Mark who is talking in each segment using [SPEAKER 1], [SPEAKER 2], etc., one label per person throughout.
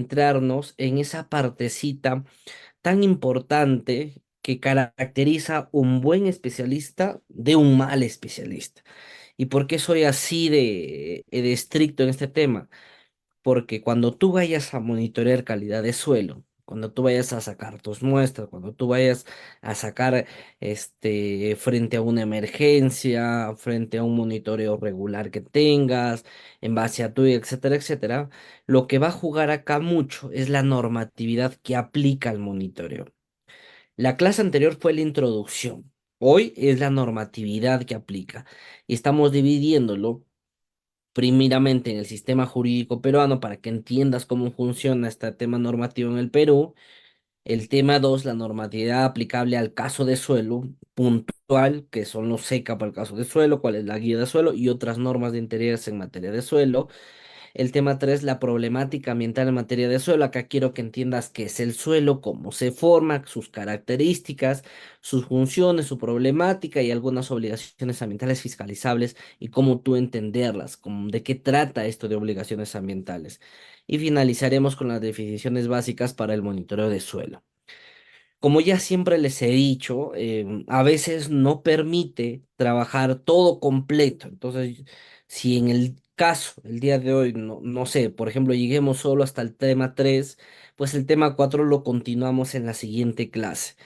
[SPEAKER 1] centrarnos en esa partecita tan importante que caracteriza un buen especialista de un mal especialista. ¿Y por qué soy así de estricto en este tema? Porque cuando tú vayas a monitorear calidad de suelo, cuando tú vayas a sacar tus muestras, cuando tú vayas a sacar frente a una emergencia, frente a un monitoreo regular que tengas, en base a tu, etcétera, etcétera, lo que va a jugar acá mucho es la normatividad que aplica al monitoreo. La clase anterior fue la introducción. Hoy es la normatividad que aplica. Y estamos dividiéndolo primeramente en el sistema jurídico peruano para que entiendas cómo funciona este tema normativo en el Perú. El tema 2, la normatividad aplicable al caso de suelo puntual, que son los SECA para el caso de suelo, cuál es la guía de suelo y otras normas de interés en materia de suelo. El tema 3, la problemática ambiental en materia de suelo. Acá quiero que entiendas qué es el suelo, cómo se forma, sus características, sus funciones, su problemática y algunas obligaciones ambientales fiscalizables y cómo tú entenderlas, de qué trata esto de obligaciones ambientales. Y finalizaremos con las definiciones básicas para el monitoreo de suelo. Como ya siempre les he dicho, a veces no permite trabajar todo completo. Entonces, si en el caso, el día de hoy, no sé, por ejemplo, lleguemos solo hasta el tema 3, pues el tema 4 lo continuamos en la siguiente clase.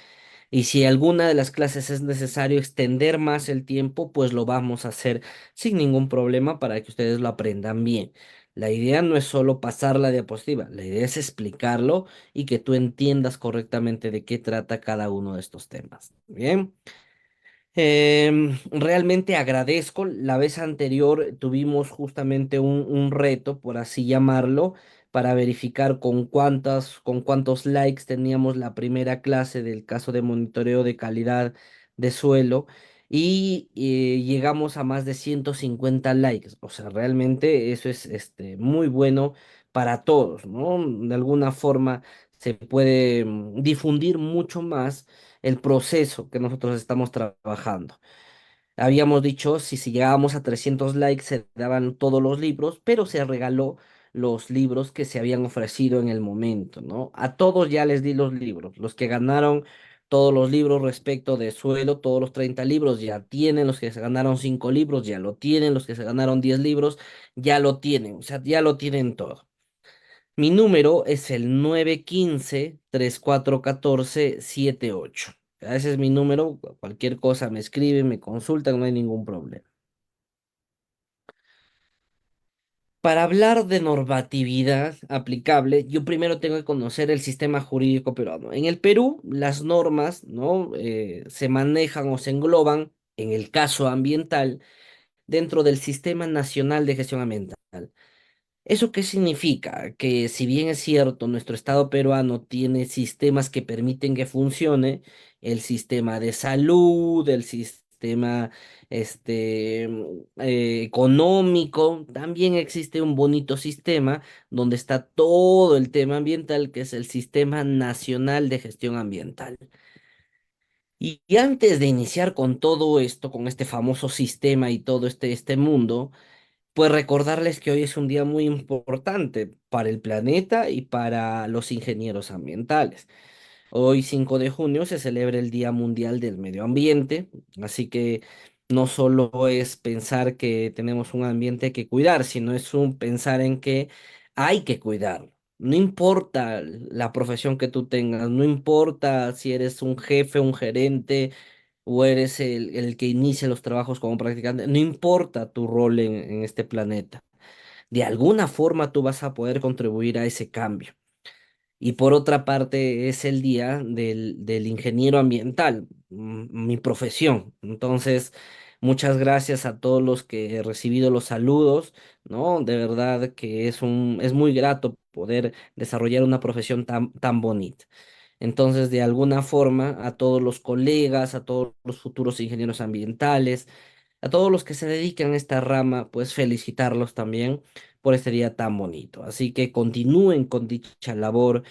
[SPEAKER 1] Y si alguna de las clases es necesario extender más el tiempo, pues lo vamos a hacer sin ningún problema para que ustedes lo aprendan bien. La idea no es solo pasar la diapositiva, la idea es explicarlo y que tú entiendas correctamente de qué trata cada uno de estos temas. Bien. Realmente agradezco. La vez anterior tuvimos justamente un reto, por así llamarlo, para verificar con cuántos likes teníamos la primera clase del caso de monitoreo de calidad de suelo y llegamos a más de 150 likes. O sea, realmente eso es muy bueno para todos, ¿no? De alguna forma se puede difundir mucho más el proceso que nosotros estamos trabajando. Habíamos dicho, si llegábamos a 300 likes se daban todos los libros, pero se regaló los libros que se habían ofrecido en el momento, ¿no? A todos ya les di los libros, los que ganaron todos los libros respecto de suelo, todos los 30 libros ya tienen, los que se ganaron 5 libros ya lo tienen, los que se ganaron 10 libros ya lo tienen, o sea, ya lo tienen todo. Mi número es el 915-3414-78. Ese es mi número. Cualquier cosa me escriben, me consultan, no hay ningún problema. Para hablar de normatividad aplicable, yo primero tengo que conocer el sistema jurídico peruano. En el Perú, las normas, ¿no? Se manejan o se engloban, en el caso ambiental, dentro del Sistema Nacional de Gestión Ambiental. ¿Eso qué significa? Que si bien es cierto, nuestro Estado peruano tiene sistemas que permiten que funcione, el sistema de salud, el sistema económico, también existe un bonito sistema donde está todo el tema ambiental, que es el Sistema Nacional de Gestión Ambiental. Y antes de iniciar con todo esto, con este famoso sistema y todo este mundo, pues recordarles que hoy es un día muy importante para el planeta y para los ingenieros ambientales. Hoy, 5 de junio, se celebra el Día Mundial del Medio Ambiente, así que no solo es pensar que tenemos un ambiente que cuidar, sino es un pensar en que hay que cuidarlo. No importa la profesión que tú tengas, no importa si eres un jefe, un gerente o eres el que inicia los trabajos como practicante, no importa tu rol en este planeta. De alguna forma tú vas a poder contribuir a ese cambio. Y por otra parte es el día del ingeniero ambiental, mi profesión. Entonces, muchas gracias a todos los que he recibido los saludos, ¿no? De verdad que es muy grato poder desarrollar una profesión tan bonita. Entonces, de alguna forma, a todos los colegas, a todos los futuros ingenieros ambientales, a todos los que se dedican a esta rama, pues felicitarlos también por este día tan bonito. Así que continúen con dicha labor,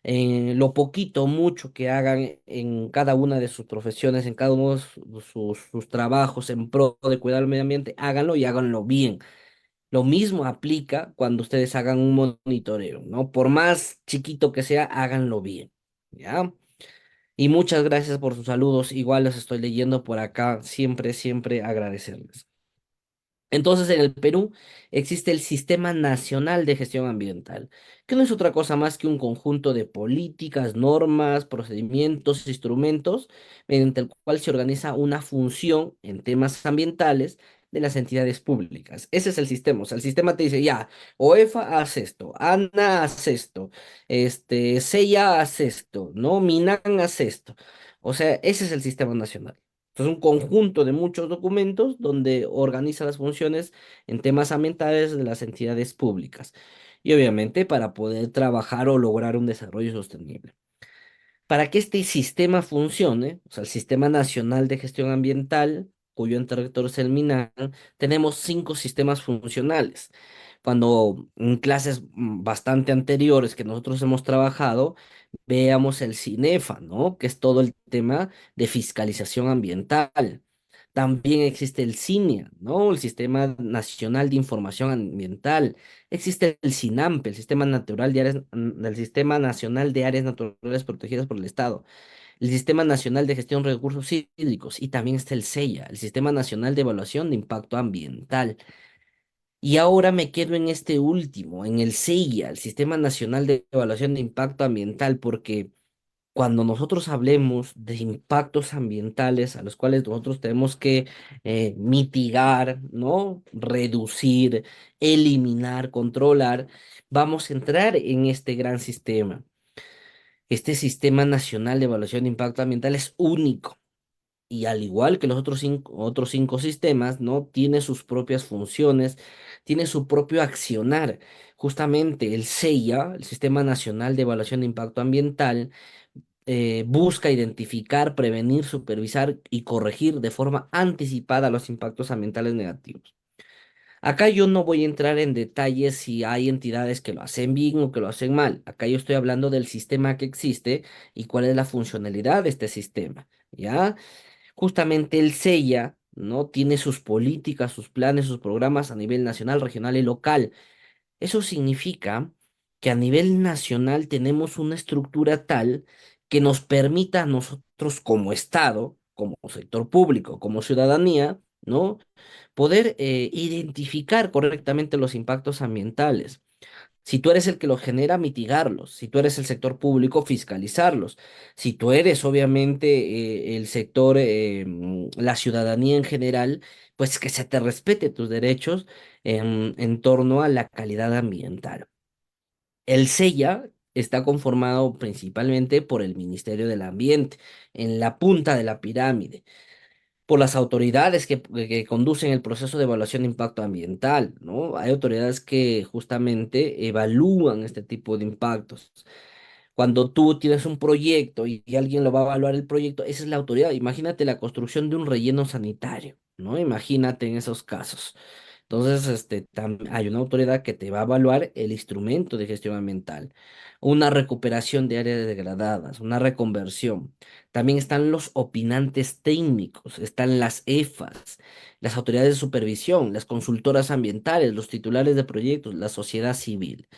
[SPEAKER 1] en lo poquito o mucho que hagan en cada una de sus profesiones, en cada uno de sus trabajos en pro de cuidar el medio ambiente, háganlo y háganlo bien. Lo mismo aplica cuando ustedes hagan un monitoreo, ¿no? Por más chiquito que sea, háganlo bien, ¿ya? Y muchas gracias por sus saludos. Igual los estoy leyendo por acá. Siempre, siempre agradecerles. Entonces, en el Perú existe el Sistema Nacional de Gestión Ambiental, que no es otra cosa más que un conjunto de políticas, normas, procedimientos, instrumentos, mediante el cual se organiza una función en temas ambientales de las entidades públicas. Ese es el sistema. O sea, el sistema te dice, ya, OEFA haz esto, ANA haz esto, SEIA haz esto, ¿no? MINAN haz esto. O sea, ese es el sistema nacional. Es un conjunto de muchos documentos donde organiza las funciones en temas ambientales de las entidades públicas y obviamente para poder trabajar o lograr un desarrollo sostenible. Para que este sistema funcione, o sea, el Sistema Nacional de Gestión Ambiental, cuyo ente rector es el MINAN, tenemos 5 sistemas funcionales. Cuando en clases bastante anteriores que nosotros hemos trabajado, veamos el CINEFA, ¿no? Que es todo el tema de fiscalización ambiental. También existe el CINEA, ¿no? El Sistema Nacional de Información Ambiental. Existe el SINAMPE, el Sistema Nacional de Áreas Naturales Protegidas por el Estado. El Sistema Nacional de Gestión de Recursos Hídricos. Y también está el SEIA, el Sistema Nacional de Evaluación de Impacto Ambiental. Y ahora me quedo en este último, en el SEIA, el Sistema Nacional de Evaluación de Impacto Ambiental, porque cuando nosotros hablemos de impactos ambientales a los cuales nosotros tenemos que mitigar, ¿no? Reducir, eliminar, controlar, vamos a entrar en este gran sistema. Este Sistema Nacional de Evaluación de Impacto Ambiental es único y al igual que los otros cinco sistemas, ¿no? Tiene sus propias funciones, tiene su propio accionar. Justamente el SEIA, el Sistema Nacional de Evaluación de Impacto Ambiental, busca identificar, prevenir, supervisar y corregir de forma anticipada los impactos ambientales negativos. Acá yo no voy a entrar en detalles si hay entidades que lo hacen bien o que lo hacen mal. Acá yo estoy hablando del sistema que existe y cuál es la funcionalidad de este sistema, ¿ya? Justamente el SEIA, ¿no? Tiene sus políticas, sus planes, sus programas a nivel nacional, regional y local. Eso significa que a nivel nacional tenemos una estructura tal que nos permita a nosotros como Estado, como sector público, como ciudadanía, ¿no? Poder identificar correctamente los impactos ambientales. Si tú eres el que los genera, mitigarlos. Si tú eres el sector público, fiscalizarlos. Si tú eres, obviamente, el sector, la ciudadanía en general, pues que se te respete tus derechos en torno a la calidad ambiental. El SEIA está conformado principalmente por el Ministerio del Ambiente, en la punta de la pirámide por las autoridades que conducen el proceso de evaluación de impacto ambiental, ¿no? Hay autoridades que justamente evalúan este tipo de impactos. Cuando tú tienes un proyecto y alguien lo va a evaluar el proyecto, esa es la autoridad. Imagínate la construcción de un relleno sanitario, ¿no? Imagínate en esos casos. Entonces, hay una autoridad que te va a evaluar el instrumento de gestión ambiental, una recuperación de áreas degradadas, una reconversión. También están los opinantes técnicos, están las EFAs, las autoridades de supervisión, las consultoras ambientales, los titulares de proyectos, la sociedad civil.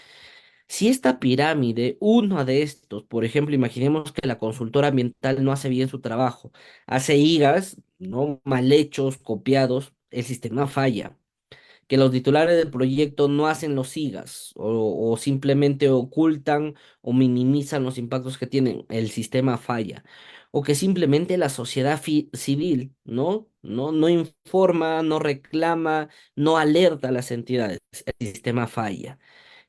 [SPEAKER 1] Si esta pirámide, uno de estos, por ejemplo, imaginemos que la consultora ambiental no hace bien su trabajo, hace higas, ¿no? Mal hechos, copiados, el sistema falla. Que los titulares del proyecto no hacen los sigas o simplemente ocultan o minimizan los impactos que tienen, el sistema falla. O que simplemente la sociedad civil, ¿no? No informa, no reclama, no alerta a las entidades, el sistema falla.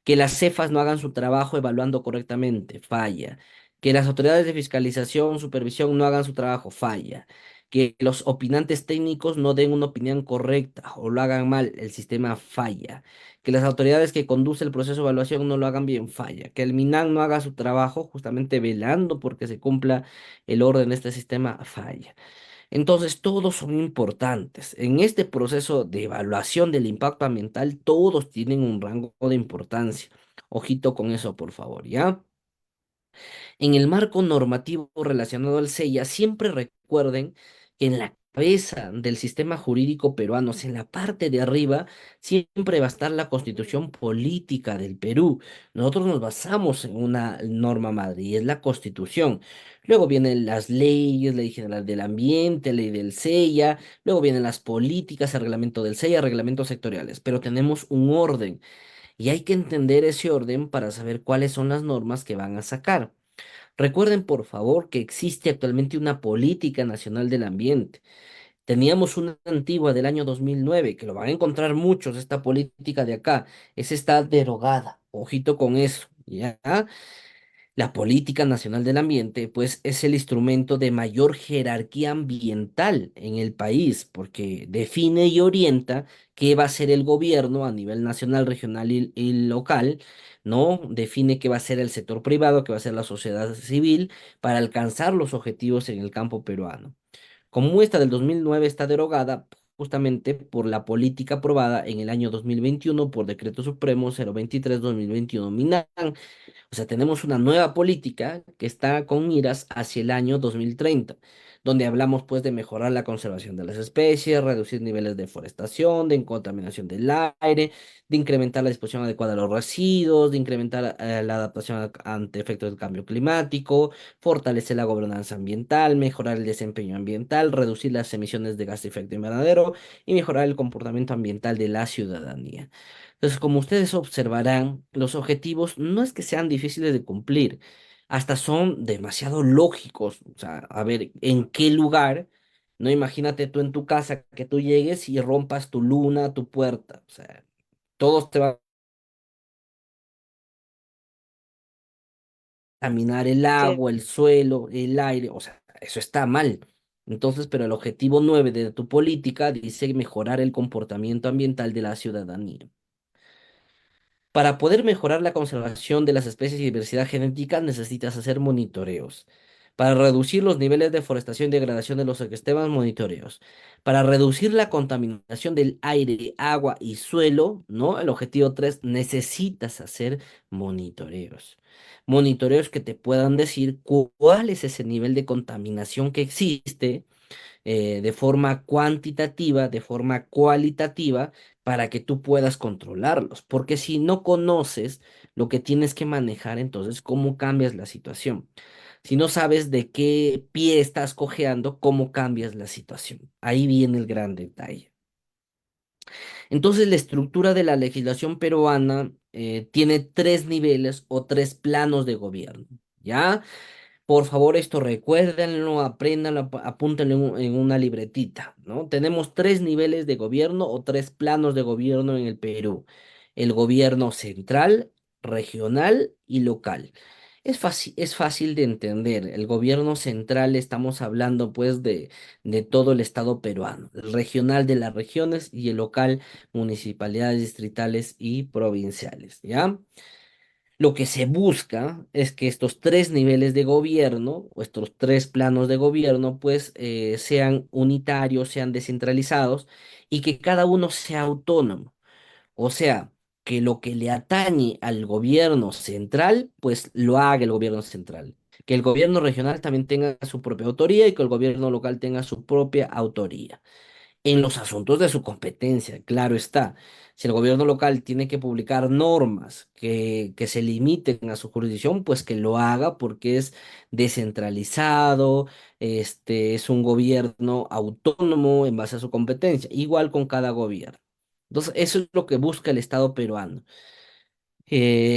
[SPEAKER 1] Que las cefas no hagan su trabajo evaluando correctamente, falla. Que las autoridades de fiscalización, supervisión no hagan su trabajo, falla. Que los opinantes técnicos no den una opinión correcta o lo hagan mal, el sistema falla. Que las autoridades que conducen el proceso de evaluación no lo hagan bien, falla. Que el MINAN no haga su trabajo justamente velando porque se cumpla el orden de este sistema, falla. Entonces, todos son importantes. En este proceso de evaluación del impacto ambiental, todos tienen un rango de importancia. Ojito con eso, por favor, ¿ya? En el marco normativo relacionado al SEIA, siempre recuerden que en la cabeza del sistema jurídico peruano, o sea, en la parte de arriba, siempre va a estar la constitución política del Perú. Nosotros nos basamos en una norma madre y es la constitución. Luego vienen las leyes, ley general del ambiente, ley del SEIA, luego vienen las políticas, el reglamento del SEIA, reglamentos sectoriales, pero tenemos un orden y hay que entender ese orden para saber cuáles son las normas que van a sacar. Recuerden, por favor, que existe actualmente una política nacional del ambiente. Teníamos una antigua del año 2009, que lo van a encontrar muchos, esta política de acá. Esa está derogada. Ojito con eso, ¿ya? La Política Nacional del Ambiente, pues, es el instrumento de mayor jerarquía ambiental en el país, porque define y orienta qué va a ser el gobierno a nivel nacional, regional y local, ¿no? Define qué va a ser el sector privado, qué va a ser la sociedad civil para alcanzar los objetivos en el campo peruano. Como esta del 2009 está derogada justamente por la política aprobada en el año 2021 por Decreto Supremo 023-2021 MINAN. O sea, tenemos una nueva política que está con miras hacia el año 2030, donde hablamos pues de mejorar la conservación de las especies, reducir niveles de deforestación, de contaminación del aire, de incrementar la disposición adecuada de los residuos, de incrementar la adaptación ante efectos del cambio climático, fortalecer la gobernanza ambiental, mejorar el desempeño ambiental, reducir las emisiones de gas de efecto invernadero y mejorar el comportamiento ambiental de la ciudadanía. Entonces, como ustedes observarán, los objetivos no es que sean difíciles de cumplir, hasta son demasiado lógicos. O sea, a ver, ¿en qué lugar? No, imagínate tú en tu casa que tú llegues y rompas tu luna, tu puerta. O sea, todos te van a contaminar el
[SPEAKER 2] Sí,
[SPEAKER 1] agua, el suelo, el aire. O sea, eso está mal. Entonces, pero el objetivo 9 de tu política dice mejorar el comportamiento ambiental de la ciudadanía. Para poder mejorar la conservación de las especies y diversidad genética, necesitas hacer monitoreos. Para reducir los niveles de deforestación y degradación de los ecosistemas, monitoreos. Para reducir la contaminación del aire, agua y suelo, ¿no? El objetivo 3, necesitas hacer monitoreos. Monitoreos que te puedan decir cuál es ese nivel de contaminación que existe de forma cuantitativa, de forma cualitativa, para que tú puedas controlarlos. Porque si no conoces lo que tienes que manejar, entonces, ¿cómo cambias la situación? Si no sabes de qué pie estás cojeando, ¿cómo cambias la situación? Ahí viene el gran detalle. Entonces, la estructura de la legislación peruana tiene tres niveles o tres planos de gobierno. ¿Ya? Por favor, esto recuérdenlo, apréndanlo, apúntenlo en una libretita, ¿no? Tenemos tres niveles de gobierno o tres planos de gobierno en el Perú. El gobierno central, regional y local. Es fácil de entender. El gobierno central estamos hablando pues de todo el estado peruano. El regional de las regiones y el local, municipalidades distritales y provinciales, ¿ya? Lo que se busca es que estos tres niveles de gobierno, o estos tres planos de gobierno, pues sean unitarios, sean descentralizados y que cada uno sea autónomo. O sea, que lo que le atañe al gobierno central, pues lo haga el gobierno central. Que el gobierno regional también tenga su propia autoría y que el gobierno local tenga su propia autoría en los asuntos de su competencia, claro está. Si el gobierno local tiene que publicar normas que se limiten a su jurisdicción, pues que lo haga porque es descentralizado, es un gobierno autónomo en base a su competencia, igual con cada gobierno. Entonces, eso es lo que busca el Estado peruano.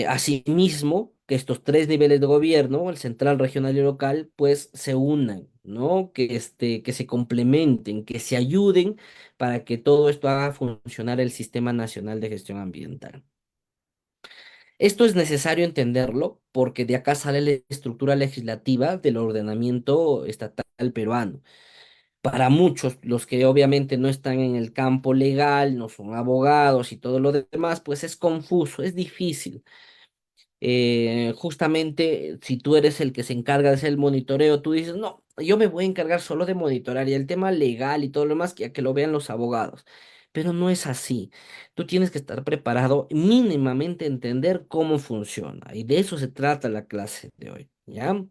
[SPEAKER 1] Asimismo, que estos tres niveles de gobierno, el central, regional y local, pues se unan, ¿no? Que se complementen, que se ayuden para que todo esto haga funcionar el Sistema Nacional de Gestión Ambiental. Esto es necesario entenderlo porque de acá sale la estructura legislativa del ordenamiento estatal peruano. Para muchos, los que obviamente no están en el campo legal, no son abogados y todo lo demás, pues es confuso, es difícil. Justamente si tú eres el que se encarga de hacer el monitoreo, tú dices, no, yo me voy a encargar solo de monitorear y el tema legal y todo lo demás, que lo vean los abogados. Pero no es así. Tú tienes que estar preparado mínimamente a entender cómo funciona. Y de eso se trata la clase de hoy, ¿ya?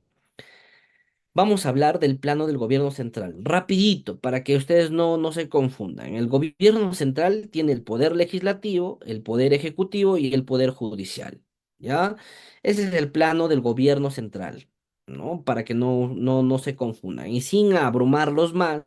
[SPEAKER 1] Vamos a hablar del plano del gobierno central. Rapidito, para que ustedes no se confundan. El gobierno central tiene el poder legislativo, el poder ejecutivo y el poder judicial. ¿Ya? Ese es el plano del gobierno central, ¿no? Para que no se confundan. Y sin abrumarlos más,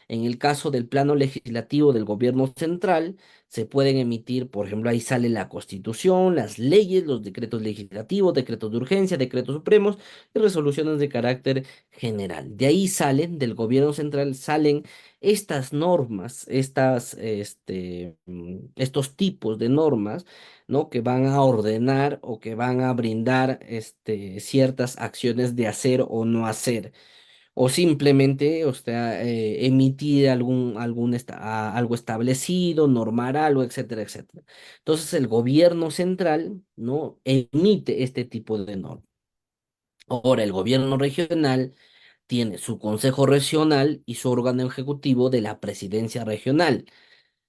[SPEAKER 1] en el caso del plano legislativo del gobierno central, se pueden emitir, por ejemplo, ahí sale la Constitución, las leyes, los decretos legislativos, decretos de urgencia, decretos supremos y resoluciones de carácter general. De ahí salen, del gobierno central, salen estas normas, estos tipos de normas, ¿no? Que van a ordenar o que van a brindar, ciertas acciones de hacer o no hacer o simplemente, o sea, emitir algo establecido, normar algo, etcétera, etcétera. Entonces, el gobierno central, ¿no? Emite este tipo de normas. Ahora, el gobierno regional tiene su consejo regional y su órgano ejecutivo de la presidencia regional.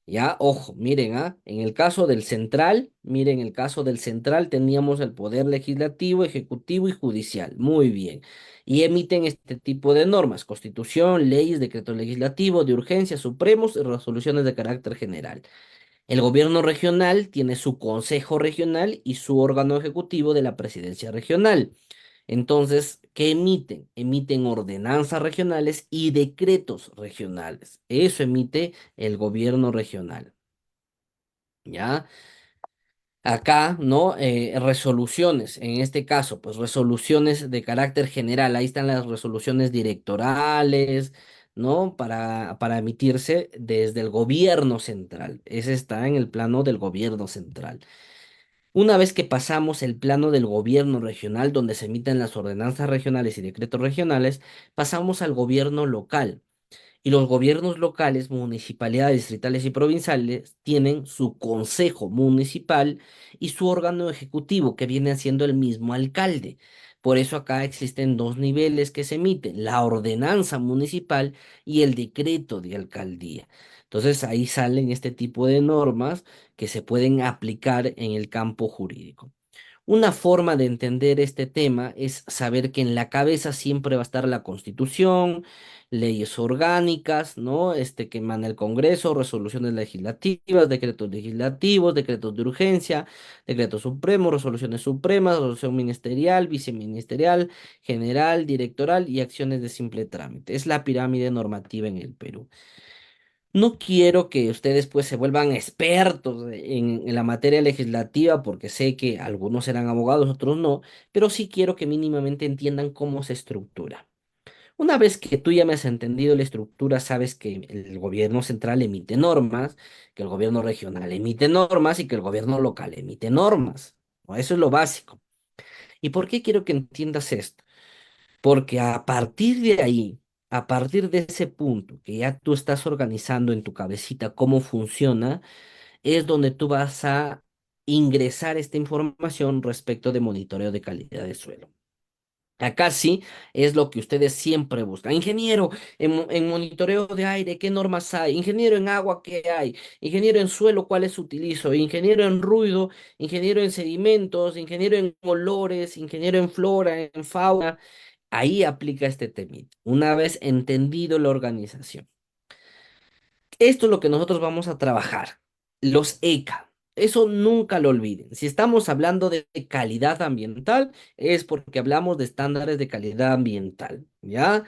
[SPEAKER 1] Ya, ojo, miren, en el caso del central, miren, en el caso del central teníamos el poder legislativo, ejecutivo y judicial. Muy bien. Y emiten este tipo de normas, constitución, leyes, decretos legislativos de urgencia, supremos y resoluciones de carácter general. El gobierno regional tiene su consejo regional y su órgano ejecutivo de la presidencia regional. Entonces, ¿qué emiten? Emiten ordenanzas regionales y decretos regionales. Eso emite el gobierno regional. ¿Ya? Acá, ¿no? Resoluciones, en este caso, pues resoluciones de carácter general. Ahí están las resoluciones directorales, ¿no? Para emitirse desde el gobierno central. Ese está en el plano del gobierno central. Una vez que pasamos el plano del gobierno regional, donde se emiten las ordenanzas regionales y decretos regionales, pasamos al gobierno local. Y los gobiernos locales, municipalidades, distritales y provinciales tienen su consejo municipal y su órgano ejecutivo, que viene siendo el mismo alcalde. Por eso acá existen dos niveles que se emiten, la ordenanza municipal y el decreto de alcaldía. Entonces ahí salen este tipo de normas que se pueden aplicar en el campo jurídico. Una forma de entender este tema es saber que en la cabeza siempre va a estar la Constitución, leyes orgánicas, ¿no? Que emana el Congreso, resoluciones legislativos, decretos de urgencia, decretos supremos, resoluciones supremas, resolución ministerial, viceministerial, general, directoral y acciones de simple trámite. Es la pirámide normativa en el Perú. No quiero que ustedes pues se vuelvan expertos en la materia legislativa porque sé que algunos serán abogados, otros no, pero sí quiero que mínimamente entiendan cómo se estructura. Una vez que tú ya me has entendido la estructura, sabes que el gobierno central emite normas, que el gobierno regional emite normas y que el gobierno local emite normas. ¿No? Eso es lo básico. ¿Y por qué quiero que entiendas esto? Porque a partir de ahí, a partir de ese punto que ya tú estás organizando en tu cabecita cómo funciona, es donde tú vas a ingresar esta información respecto de monitoreo de calidad de suelo. Acá sí es lo que ustedes siempre buscan. Ingeniero, en monitoreo de aire, ¿qué normas hay? Ingeniero en agua, ¿qué hay? Ingeniero en suelo, ¿cuáles utilizo? Ingeniero en ruido, ingeniero en sedimentos, ingeniero en olores, ingeniero en flora, en fauna. Ahí aplica este temita. Una vez entendido la organización. Esto es lo que nosotros vamos a trabajar. Los ECA. Eso nunca lo olviden. Si estamos hablando de calidad ambiental, es porque hablamos de estándares de calidad ambiental, ¿ya?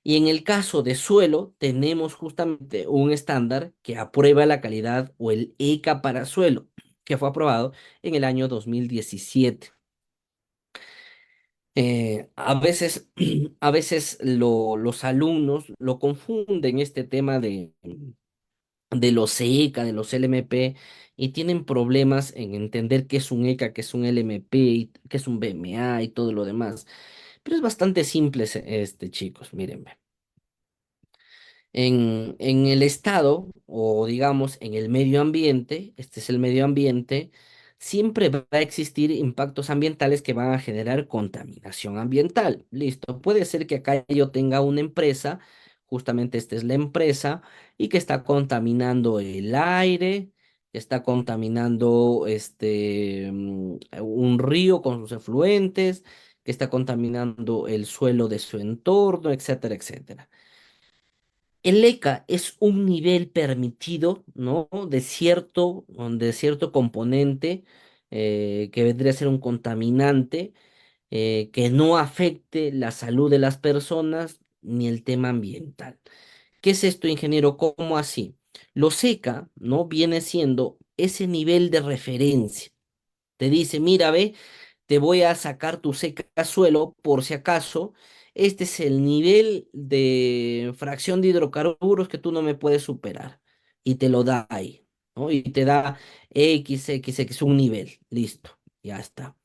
[SPEAKER 1] Y en el caso de suelo, tenemos justamente un estándar que aprueba la calidad o el ECA para suelo, que fue aprobado en el año 2017. A veces, a veces los alumnos lo confunden este tema de los ECA, de los LMP, y tienen problemas en entender qué es un ECA, qué es un LMP, qué es un BMA y todo lo demás. Pero es bastante simple, chicos, miren. En el estado, o digamos en el medio ambiente, este es el medio ambiente, siempre va a existir impactos ambientales que van a generar contaminación ambiental. Listo, puede ser que acá yo tenga una empresa, justamente esta es la empresa, y que está contaminando el aire, está contaminando un río con sus efluentes, que está contaminando el suelo de su entorno, etcétera, etcétera. El ECA es un nivel permitido, ¿no? De cierto componente que vendría a ser un contaminante que no afecte la salud de las personas ni el tema ambiental. ¿Qué es esto, ingeniero? ¿Cómo así? Los ECA, ¿no? Viene siendo ese nivel de referencia. Te dice, mira, ve, te voy a sacar tu seca suelo por si acaso. Este es el nivel de fracción de hidrocarburos que tú no me puedes superar. Y te lo da ahí, ¿no? Y te da XXX, un nivel. Listo, ya está.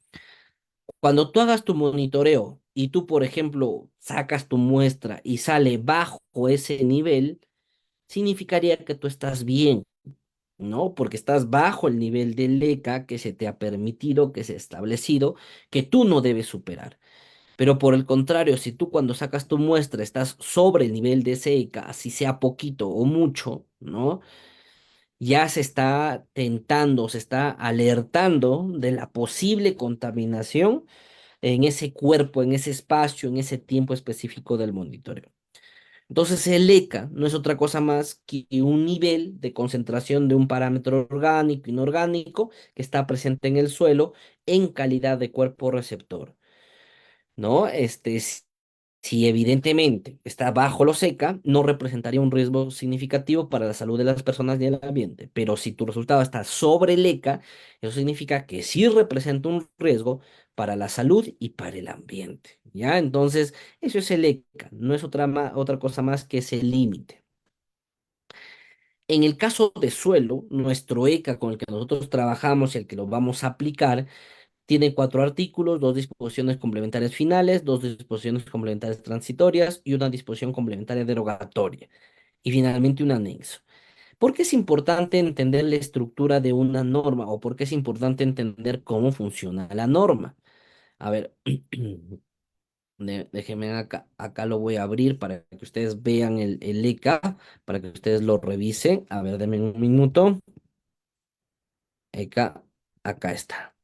[SPEAKER 1] Cuando tú hagas tu monitoreo y tú, por ejemplo, sacas tu muestra y sale bajo ese nivel, significaría que tú estás bien. ¿No? Porque estás bajo el nivel de leca que se te ha permitido, que se ha establecido, que tú no debes superar. Pero por el contrario, si tú cuando sacas tu muestra estás sobre el nivel de seca, así sea poquito o mucho, ¿no? Ya se está tentando, se está alertando de la posible contaminación en ese cuerpo, en ese espacio, en ese tiempo específico del monitoreo. Entonces, el ECA no es otra cosa más que un nivel de concentración de un parámetro orgánico, inorgánico, que está presente en el suelo en calidad de cuerpo receptor, ¿no? Si evidentemente está bajo lo seca, no representaría un riesgo significativo para la salud de las personas y el ambiente. Pero si tu resultado está sobre el ECA, eso significa que sí representa un riesgo para la salud y para el ambiente. ¿Ya? Entonces, eso es el ECA, no es otra cosa más que ese límite. En el caso de suelo, nuestro ECA con el que nosotros trabajamos y el que lo vamos a aplicar, tiene cuatro artículos, dos disposiciones complementarias finales, dos disposiciones complementarias transitorias y una disposición complementaria derogatoria. Y finalmente un anexo. ¿Por qué es importante entender la estructura de una norma o por qué es importante entender cómo funciona la norma? A ver, déjenme acá lo voy a abrir para que ustedes vean el ECA, para que ustedes lo revisen. A ver, denme un minuto. ECA, acá está.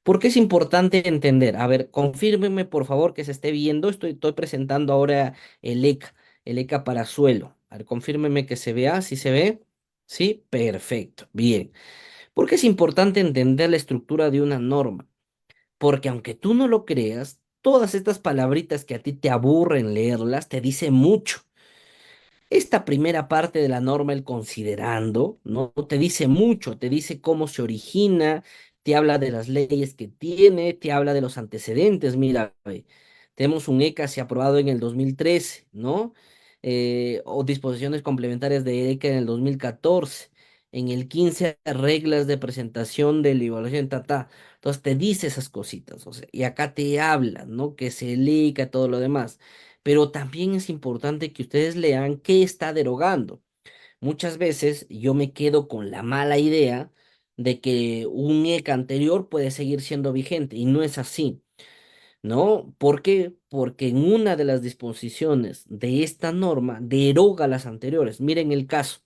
[SPEAKER 1] ¿Por qué es importante entender? A ver, confírmeme por favor que se esté viendo. Estoy presentando ahora el ECA para suelo. A ver, confírmeme que se vea. ¿Sí se ve? Sí, perfecto. Bien. ¿Por qué es importante entender la estructura de una norma? Porque aunque tú no lo creas, todas estas palabritas que a ti te aburren leerlas te dicen mucho. Esta primera parte de la norma, el considerando, ¿no? Te dice mucho, te dice cómo se origina, te habla de las leyes que tiene, te habla de los antecedentes. Mira, tenemos un ECA aprobado en el 2013, ¿no? O disposiciones complementarias de ECA en el 2014. En el 15 reglas de presentación de la evaluación, ta. Entonces te dice esas cositas, o sea, y acá te habla, ¿no? Que se ECA, todo lo demás, pero también es importante que ustedes lean qué está derogando. Muchas veces yo me quedo con la mala idea de que un ECA anterior puede seguir siendo vigente y no es así, ¿no? ¿Por qué? Porque en una de las disposiciones de esta norma deroga las anteriores. Miren el caso.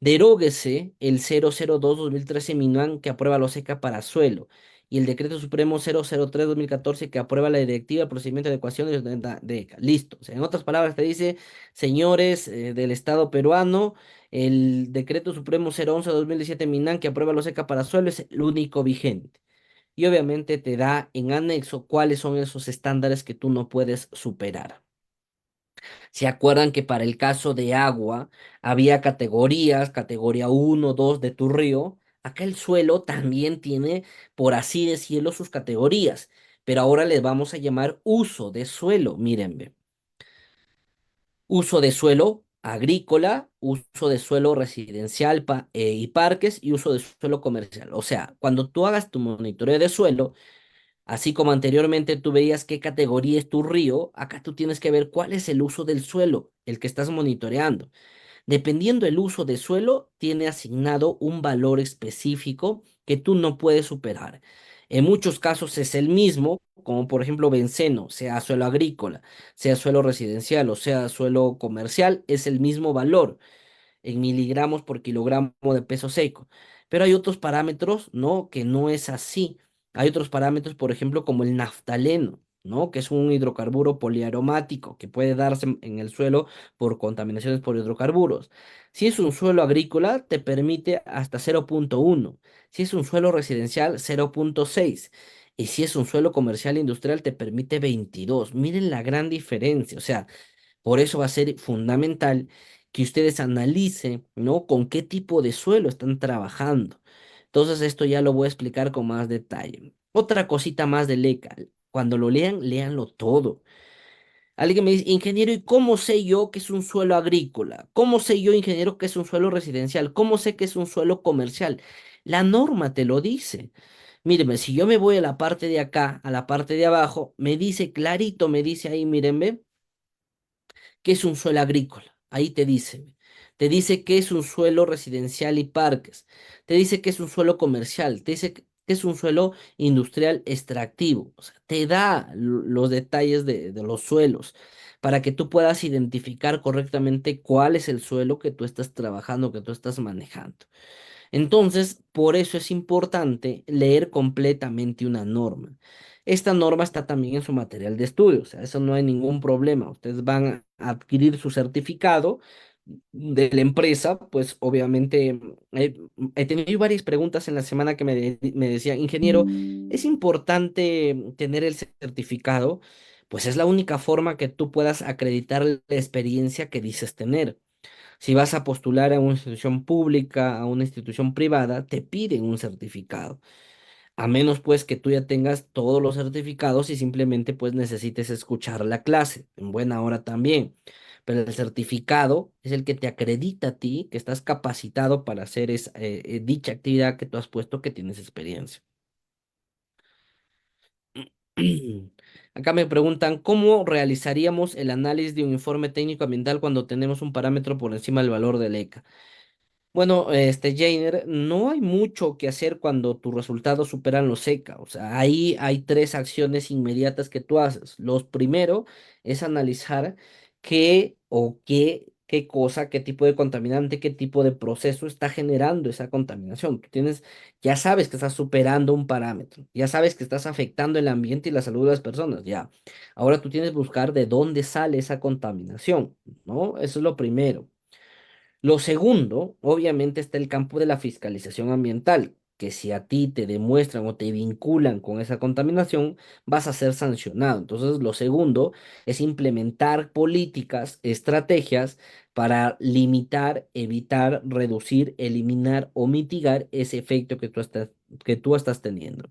[SPEAKER 1] Deróguese el 002-2013 MINUAN que aprueba los ECA para suelo y el Decreto Supremo 003-2014 que aprueba la Directiva de Procedimiento de Ecuación de ECA. Listo. O sea, en otras palabras, te dice, señores del Estado peruano, el Decreto Supremo 011-2017 MINAN que aprueba los ECA para suelo es el único vigente. Y obviamente te da en anexo cuáles son esos estándares que tú no puedes superar. ¿Se acuerdan que para el caso de agua había categorías, categoría uno, 2 de tu río? Acá el suelo también tiene, por así decirlo, sus categorías, pero ahora les vamos a llamar uso de suelo. Miren, ve. Uso de suelo agrícola, uso de suelo residencial y parques y uso de suelo comercial. O sea, cuando tú hagas tu monitoreo de suelo, así como anteriormente tú veías qué categoría es tu río, acá tú tienes que ver cuál es el uso del suelo, el que estás monitoreando. Dependiendo el uso de suelo, tiene asignado un valor específico que tú no puedes superar. En muchos casos es el mismo, como por ejemplo benceno, sea suelo agrícola, sea suelo residencial o sea suelo comercial, es el mismo valor en miligramos por kilogramo de peso seco. Pero hay otros parámetros, ¿no? Que no es así. Hay otros parámetros, por ejemplo, como el naftaleno, ¿no? Que es un hidrocarburo poliaromático que puede darse en el suelo por contaminaciones por hidrocarburos. Si es un suelo agrícola, te permite hasta 0,1. Si es un suelo residencial, 0,6. Y si es un suelo comercial e industrial, te permite 22. Miren la gran diferencia. O sea, por eso va a ser fundamental que ustedes analicen, ¿no? Con qué tipo de suelo están trabajando. Entonces, esto ya lo voy a explicar con más detalle. Otra cosita más del ECA. Cuando lo lean, léanlo todo. Alguien me dice, ingeniero, ¿y cómo sé yo que es un suelo agrícola? ¿Cómo sé yo, ingeniero, que es un suelo residencial? ¿Cómo sé que es un suelo comercial? La norma te lo dice. Míreme, si yo me voy a la parte de acá, a la parte de abajo, me dice clarito, me dice ahí, mírenme, ¿qué es un suelo agrícola? Ahí te dice. Te dice que es un suelo residencial y parques. Te dice que es un suelo comercial. Te dice que es un suelo industrial extractivo. O sea, te da los detalles de los suelos para que tú puedas identificar correctamente cuál es el suelo que tú estás trabajando, que tú estás manejando. Entonces, por eso es importante leer completamente una norma. Esta norma está también en su material de estudio, o sea, eso no hay ningún problema. Ustedes van a adquirir su certificado de la empresa, pues obviamente he tenido varias preguntas en la semana que me decían, ingeniero, ¿es importante tener el certificado? Pues es la única forma que tú puedas acreditar la experiencia que dices tener. Si vas a postular a una institución pública, a una institución privada, te piden un certificado. A menos pues que tú ya tengas todos los certificados y simplemente pues necesites escuchar la clase, en buena hora también. Pero el certificado es el que te acredita a ti que estás capacitado para hacer dicha actividad que tú has puesto que tienes experiencia. Acá me preguntan, ¿cómo realizaríamos el análisis de un informe técnico ambiental cuando tenemos un parámetro por encima del valor del ECA? Bueno, Jainer, no hay mucho que hacer cuando tus resultados superan los seca. O sea, ahí hay tres acciones inmediatas que tú haces. Los primero es analizar qué cosa, qué tipo de contaminante, qué tipo de proceso está generando esa contaminación. Ya sabes que estás superando un parámetro, ya sabes que estás afectando el ambiente y la salud de las personas, ya. Ahora tú tienes que buscar de dónde sale esa contaminación, ¿no? Eso es lo primero. Lo segundo, obviamente, está el campo de la fiscalización ambiental, que si a ti te demuestran o te vinculan con esa contaminación, vas a ser sancionado. Entonces, lo segundo es implementar políticas, estrategias para limitar, evitar, reducir, eliminar o mitigar ese efecto que tú estás teniendo.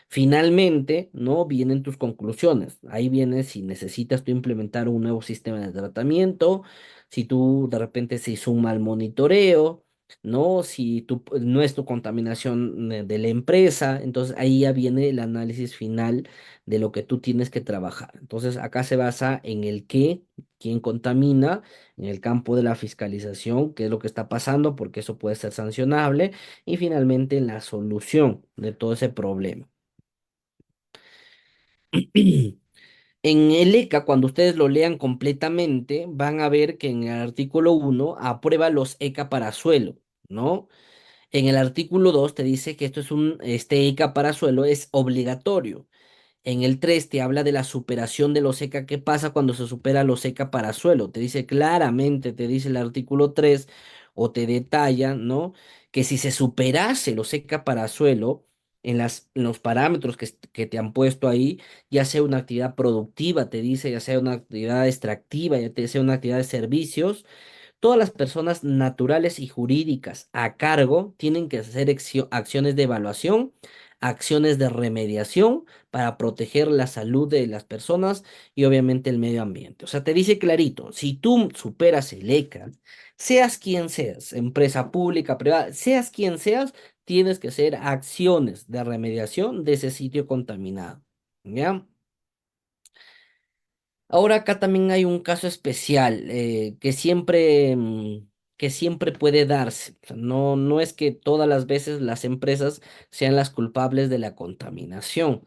[SPEAKER 1] Finalmente, ¿no? Vienen tus conclusiones. Ahí viene si necesitas tú implementar un nuevo sistema de tratamiento, si tú de repente se hizo un mal monitoreo, ¿no? Si no es tu contaminación de la empresa, entonces ahí ya viene el análisis final de lo que tú tienes que trabajar. Entonces acá se basa en el qué, quién contamina, en el campo de la fiscalización, qué es lo que está pasando, porque eso puede ser sancionable, y finalmente en la solución de todo ese problema. En el ECA, cuando ustedes lo lean completamente, van a ver que en el artículo 1 aprueba los ECA para suelo, ¿no? En el artículo 2 te dice que este ECA para suelo es obligatorio. En el 3 te habla de la superación de los ECA. ¿Qué pasa cuando se supera los ECA para suelo? Te dice claramente, te dice el artículo 3 o te detalla, ¿no? Que si se superase los ECA para suelo en los parámetros que te han puesto ahí, ya sea una actividad productiva, te dice, ya sea una actividad extractiva, sea una actividad de servicios, todas las personas naturales y jurídicas a cargo tienen que hacer acciones de evaluación, acciones de remediación para proteger la salud de las personas y obviamente el medio ambiente. O sea, te dice clarito, si tú superas el ECA, seas quien seas, empresa pública, privada, seas quien seas, tienes que hacer acciones de remediación de ese sitio contaminado. ¿Ya? Ahora acá también hay un caso especial que siempre puede darse. O sea, no es que todas las veces las empresas sean las culpables de la contaminación,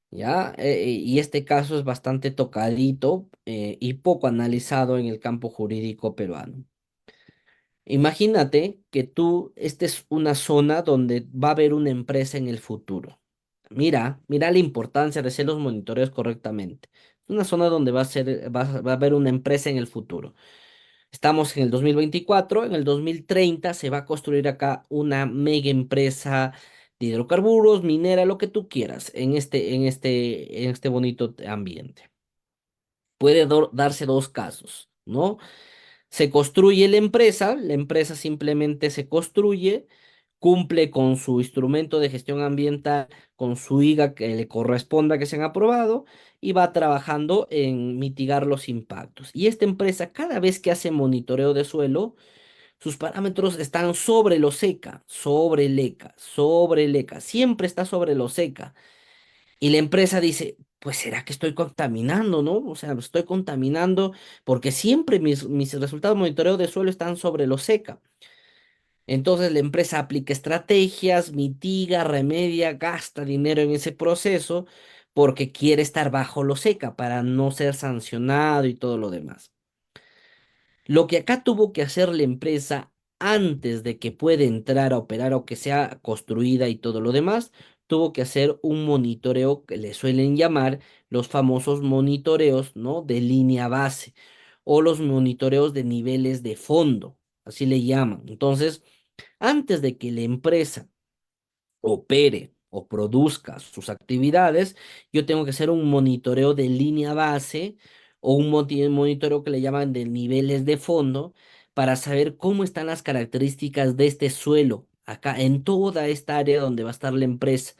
[SPEAKER 1] ¿ya? Y este caso es bastante tocadito y poco analizado en el campo jurídico peruano. Imagínate que esta es una zona donde va a haber una empresa en el futuro. Mira la importancia de hacer los monitoreos correctamente. Es una zona donde va a haber una empresa en el futuro. Estamos en el 2024, en el 2030 se va a construir acá una mega empresa de hidrocarburos, minera, lo que tú quieras, en este bonito ambiente. Puede darse dos casos, ¿no? Se construye la empresa simplemente se construye, cumple con su instrumento de gestión ambiental, con su IGA que le corresponda que se han aprobado y va trabajando en mitigar los impactos. Y esta empresa, cada vez que hace monitoreo de suelo, sus parámetros están sobre lo seca, sobre el ECA, sobre el ECA, siempre está sobre lo seca. Y la empresa dice, pues será que estoy contaminando, ¿no? O sea, estoy contaminando porque siempre mis resultados de monitoreo de suelo están sobre lo seca. Entonces la empresa aplica estrategias, mitiga, remedia, gasta dinero en ese proceso porque quiere estar bajo lo seca para no ser sancionado y todo lo demás. Lo que acá tuvo que hacer la empresa antes de que pueda entrar a operar o que sea construida y todo lo demás, tuvo que hacer un monitoreo que le suelen llamar los famosos monitoreos, ¿no? De línea base o los monitoreos de niveles de fondo, así le llaman. Entonces, antes de que la empresa opere o produzca sus actividades, yo tengo que hacer un monitoreo de línea base o un monitoreo que le llaman de niveles de fondo para saber cómo están las características de este suelo acá en toda esta área donde va a estar la empresa.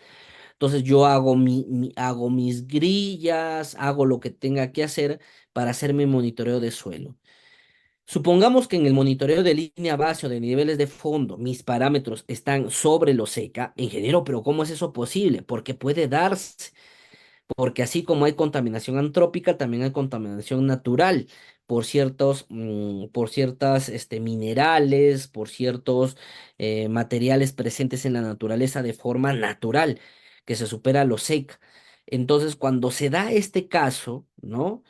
[SPEAKER 1] Entonces yo hago hago mis grillas, hago lo que tenga que hacer para hacer mi monitoreo de suelo. Supongamos que en el monitoreo de línea base o de niveles de fondo mis parámetros están sobre lo seca, ingeniero, pero ¿cómo es eso posible? Porque puede darse, porque así como hay contaminación antrópica, también hay contaminación natural por ciertas minerales, por ciertos materiales presentes en la naturaleza de forma natural, que se supera lo seca. Entonces, cuando se da este caso, ¿no?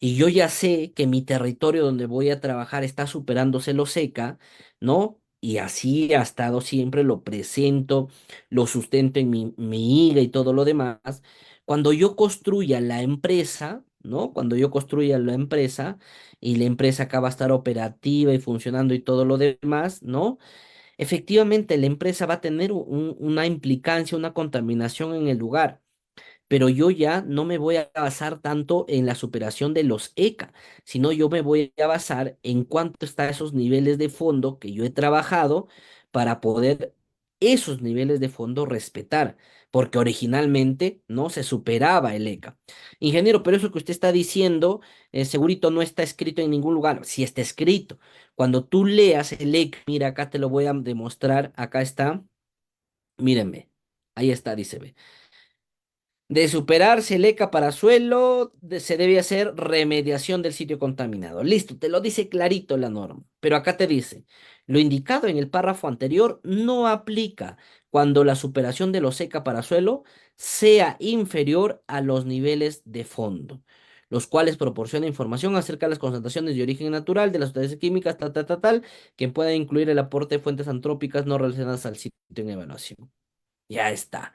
[SPEAKER 1] Y yo ya sé que mi territorio donde voy a trabajar está superándose lo seca, ¿no? Y así ha estado siempre, lo presento, lo sustento en mi IGA y todo lo demás. Cuando yo construya la empresa, ¿no? Cuando yo construya la empresa y la empresa acá va a estar operativa y funcionando y todo lo demás, ¿no? Efectivamente, la empresa va a tener una implicancia, una contaminación en el lugar, pero yo ya no me voy a basar tanto en la superación de los ECA, sino yo me voy a basar en cuánto están esos niveles de fondo que yo he trabajado para poder esos niveles de fondo respetar, porque originalmente no se superaba el ECA. Ingeniero, pero eso que usted está diciendo, segurito no está escrito en ningún lugar. Sí está escrito. Cuando tú leas el ECA, mira, acá te lo voy a demostrar, acá está, mírenme, ahí está, dice, ve. De superarse el ECA para suelo, se debe hacer remediación del sitio contaminado. Listo, te lo dice clarito la norma. Pero acá te dice, lo indicado en el párrafo anterior no aplica cuando la superación de los ECA para suelo sea inferior a los niveles de fondo, los cuales proporcionan información acerca de las concentraciones de origen natural de las sustancias químicas, tal, que pueda incluir el aporte de fuentes antrópicas no relacionadas al sitio en evaluación. Ya está.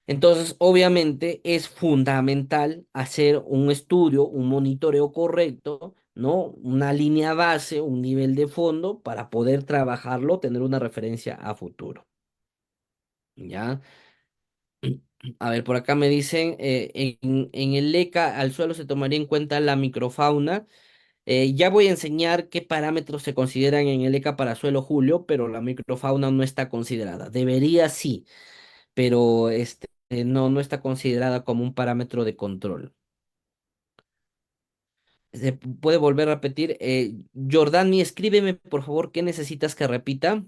[SPEAKER 1] Entonces, obviamente es fundamental hacer un estudio, un monitoreo correcto, ¿no? Una línea base, un nivel de fondo para poder trabajarlo, tener una referencia a futuro. ¿Ya? A ver, por acá me dicen, en el ECA al suelo se tomaría en cuenta la microfauna. Ya voy a enseñar qué parámetros se consideran en el ECA para suelo, Julio, pero la microfauna no está considerada. Debería sí, pero no está considerada como un parámetro de control. ¿Se puede volver a repetir? Jordani, escríbeme por favor qué necesitas que repita.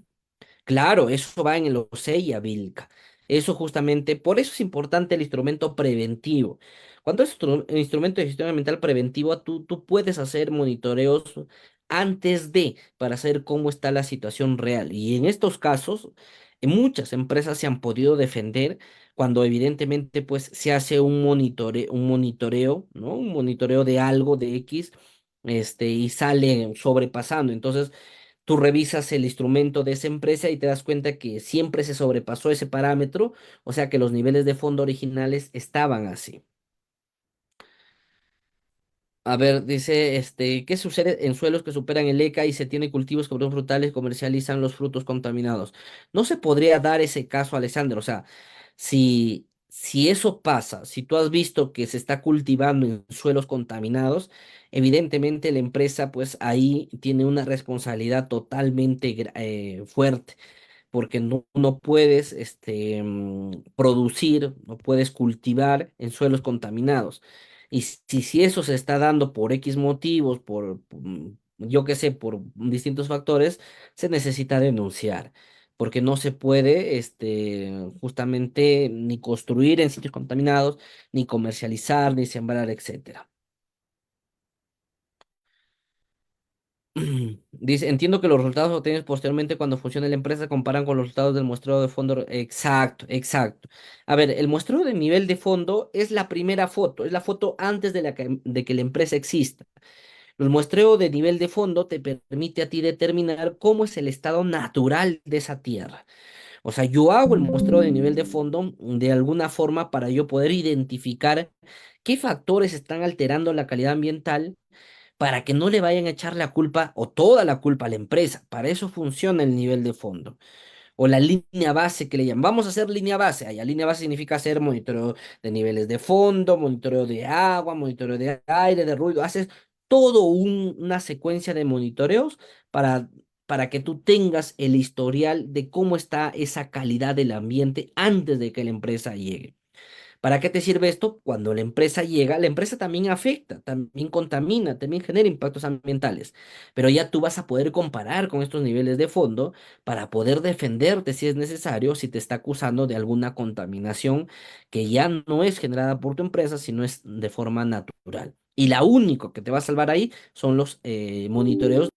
[SPEAKER 1] Claro, eso va en el OSEIA, Vilca. Eso justamente, por eso es importante el instrumento preventivo. Cuando es un instrumento de gestión ambiental preventivo, tú puedes hacer monitoreos antes de, para saber cómo está la situación real. Y en estos casos, muchas empresas se han podido defender cuando evidentemente pues se hace un monitoreo, ¿no? Un monitoreo de algo de X, y sale sobrepasando. Entonces, tú revisas el instrumento de esa empresa y te das cuenta que siempre se sobrepasó ese parámetro, o sea que los niveles de fondo originales estaban así. A ver, dice, ¿qué sucede en suelos que superan el ECA y se tiene cultivos que producen frutales comercializan los frutos contaminados? No se podría dar ese caso, Alessandro. O sea, si eso pasa, si tú has visto que se está cultivando en suelos contaminados, evidentemente la empresa, pues ahí tiene una responsabilidad totalmente fuerte porque no puedes producir, no puedes cultivar en suelos contaminados. Y si eso se está dando por X motivos, yo qué sé, por distintos factores, se necesita denunciar, porque no se puede justamente ni construir en sitios contaminados, ni comercializar, ni sembrar, etcétera. Dice, entiendo que los resultados obtenidos posteriormente cuando funcione la empresa comparan con los resultados del muestreo de fondo. Exacto, exacto. A ver, el muestreo de nivel de fondo es la primera foto, es la foto antes de que la empresa exista. El muestreo de nivel de fondo te permite a ti determinar cómo es el estado natural de esa tierra. O sea, yo hago el muestreo de nivel de fondo de alguna forma para yo poder identificar qué factores están alterando la calidad ambiental para que no le vayan a echar la culpa o toda la culpa a la empresa. Para eso funciona el nivel de fondo. O la línea base que le llaman. Vamos a hacer línea base. Allá, línea base significa hacer monitoreo de niveles de fondo, monitoreo de agua, monitoreo de aire, de ruido. Haces todo una secuencia de monitoreos para, para que tú tengas el historial de cómo está esa calidad del ambiente antes de que la empresa llegue. ¿Para qué te sirve esto? Cuando la empresa llega, la empresa también afecta, también contamina, también genera impactos ambientales, pero ya tú vas a poder comparar con estos niveles de fondo para poder defenderte si es necesario, si te está acusando de alguna contaminación que ya no es generada por tu empresa, sino es de forma natural. Y la único que te va a salvar ahí son los monitoreos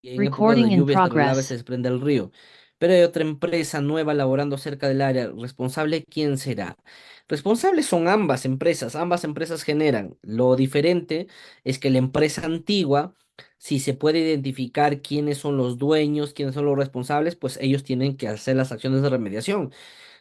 [SPEAKER 1] en épocas
[SPEAKER 2] Recording
[SPEAKER 1] de
[SPEAKER 2] in
[SPEAKER 1] lluvias regulares se
[SPEAKER 2] progress.
[SPEAKER 1] desprende el río. Pero hay otra empresa nueva laborando cerca del área. ¿Responsable quién será? Responsables son ambas empresas generan. Lo diferente es que la empresa antigua, si se puede identificar quiénes son los dueños, quiénes son los responsables, pues ellos tienen que hacer las acciones de remediación.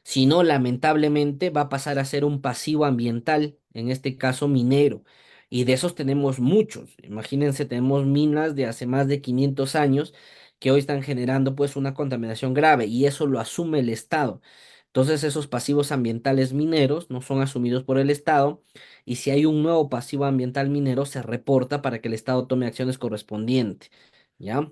[SPEAKER 1] Si no, lamentablemente va a pasar a ser un pasivo ambiental, en este caso minero. Y de esos tenemos muchos. Imagínense, tenemos minas de hace más de 500 años que hoy están generando pues una contaminación grave y eso lo asume el Estado. Entonces esos pasivos ambientales mineros no son asumidos por el Estado y si hay un nuevo pasivo ambiental minero se reporta para que el Estado tome acciones correspondientes. ¿Ya?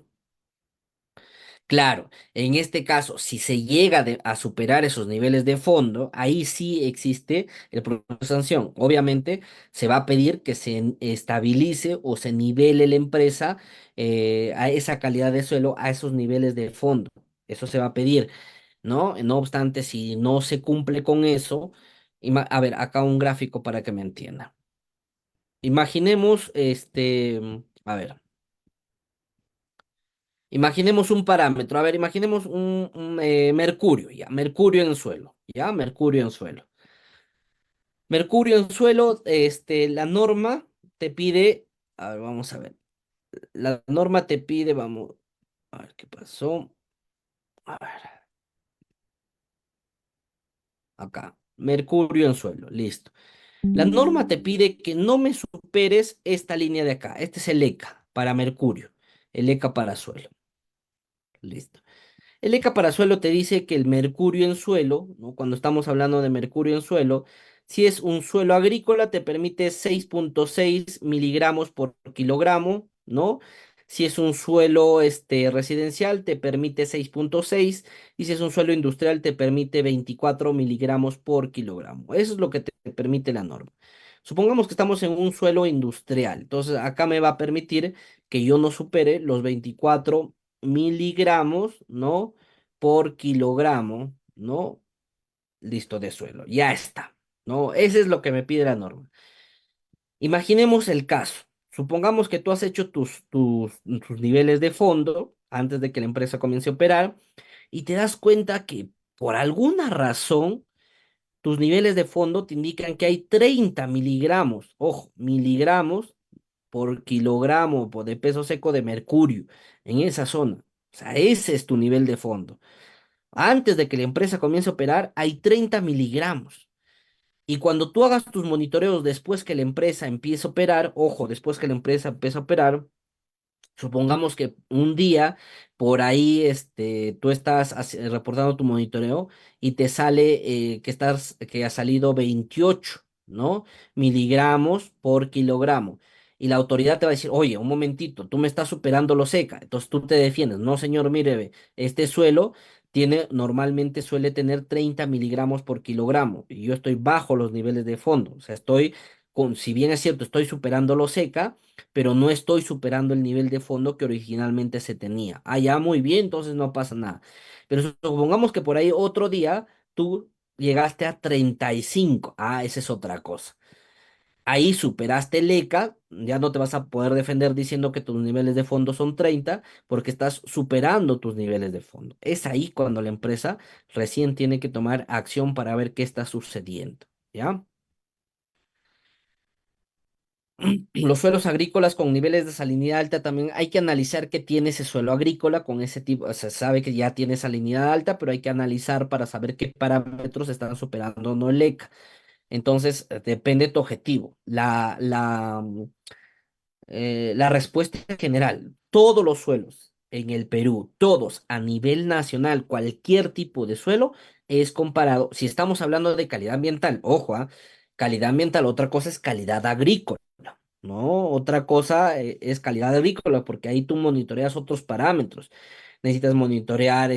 [SPEAKER 1] Claro, en este caso, si se llega a superar esos niveles de fondo, ahí sí existe el proceso de sanción. Obviamente, se va a pedir que se estabilice o se nivele la empresa a esa calidad de suelo, a esos niveles de fondo. Eso se va a pedir, ¿no? No obstante, si no se cumple con eso, a ver, acá un gráfico para que me entienda. Imaginemos, a ver. Imaginemos un parámetro, a ver, imaginemos un mercurio, ya, mercurio en suelo, ya, mercurio en suelo. Mercurio en suelo, la norma te pide, a ver, vamos a ver, la norma te pide, vamos, a ver qué pasó, a ver, acá, mercurio en suelo, listo. La norma te pide que no me superes esta línea de acá, este es el ECA para mercurio, el ECA para suelo, listo. El ECA para suelo te dice que el mercurio en suelo, ¿no? Cuando estamos hablando de mercurio en suelo, si es un suelo agrícola, te permite 6,6 miligramos por kilogramo, ¿no? Si es un suelo residencial, te permite 6,6 y si es un suelo industrial, te permite 24 miligramos por kilogramo. Eso es lo que te permite la norma. Supongamos que estamos en un suelo industrial, entonces acá me va a permitir que yo no supere los 24 miligramos, ¿no? Por kilogramo, ¿no? Listo de suelo. Ya está, ¿no? Ese es lo que me pide la norma. Imaginemos el caso. Supongamos que tú has hecho tus niveles de fondo antes de que la empresa comience a operar y te das cuenta que por alguna razón tus niveles de fondo te indican que hay 30 miligramos, ojo, miligramos por kilogramo de peso seco de mercurio en esa zona. O sea, ese es tu nivel de fondo. Antes de que la empresa comience a operar, hay 30 miligramos. Y cuando tú hagas tus monitoreos después que la empresa empiece a operar, ojo, después que la empresa empiece a operar, supongamos que un día por ahí tú estás reportando tu monitoreo y te sale que ha salido 28, ¿no? Miligramos por kilogramo. Y la autoridad te va a decir, oye, un momentito, tú me estás superando lo seca. Entonces tú te defiendes. No, señor, mire, ve, este suelo normalmente suele tener 30 miligramos por kilogramo. Y yo estoy bajo los niveles de fondo. O sea, si bien es cierto, estoy superando lo seca, pero no estoy superando el nivel de fondo que originalmente se tenía. Ah, ya, muy bien, entonces no pasa nada. Pero supongamos que por ahí otro día tú llegaste a 35. Ah, esa es otra cosa. Ahí superaste el ECA, ya no te vas a poder defender diciendo que tus niveles de fondo son 30 porque estás superando tus niveles de fondo. Es ahí cuando la empresa recién tiene que tomar acción para ver qué está sucediendo, ¿ya? Los suelos agrícolas con niveles de salinidad alta también hay que analizar qué tiene ese suelo agrícola con ese tipo, se sabe que ya tiene salinidad alta, pero hay que analizar para saber qué parámetros están superando o no el ECA. Entonces, depende de tu objetivo. La respuesta en general, todos los suelos en el Perú, todos a nivel nacional, cualquier tipo de suelo es comparado, si estamos hablando de calidad ambiental, ojo, calidad ambiental, otra cosa es calidad agrícola. No, otra cosa es calidad agrícola, porque ahí tú monitoreas otros parámetros. Necesitas monitorear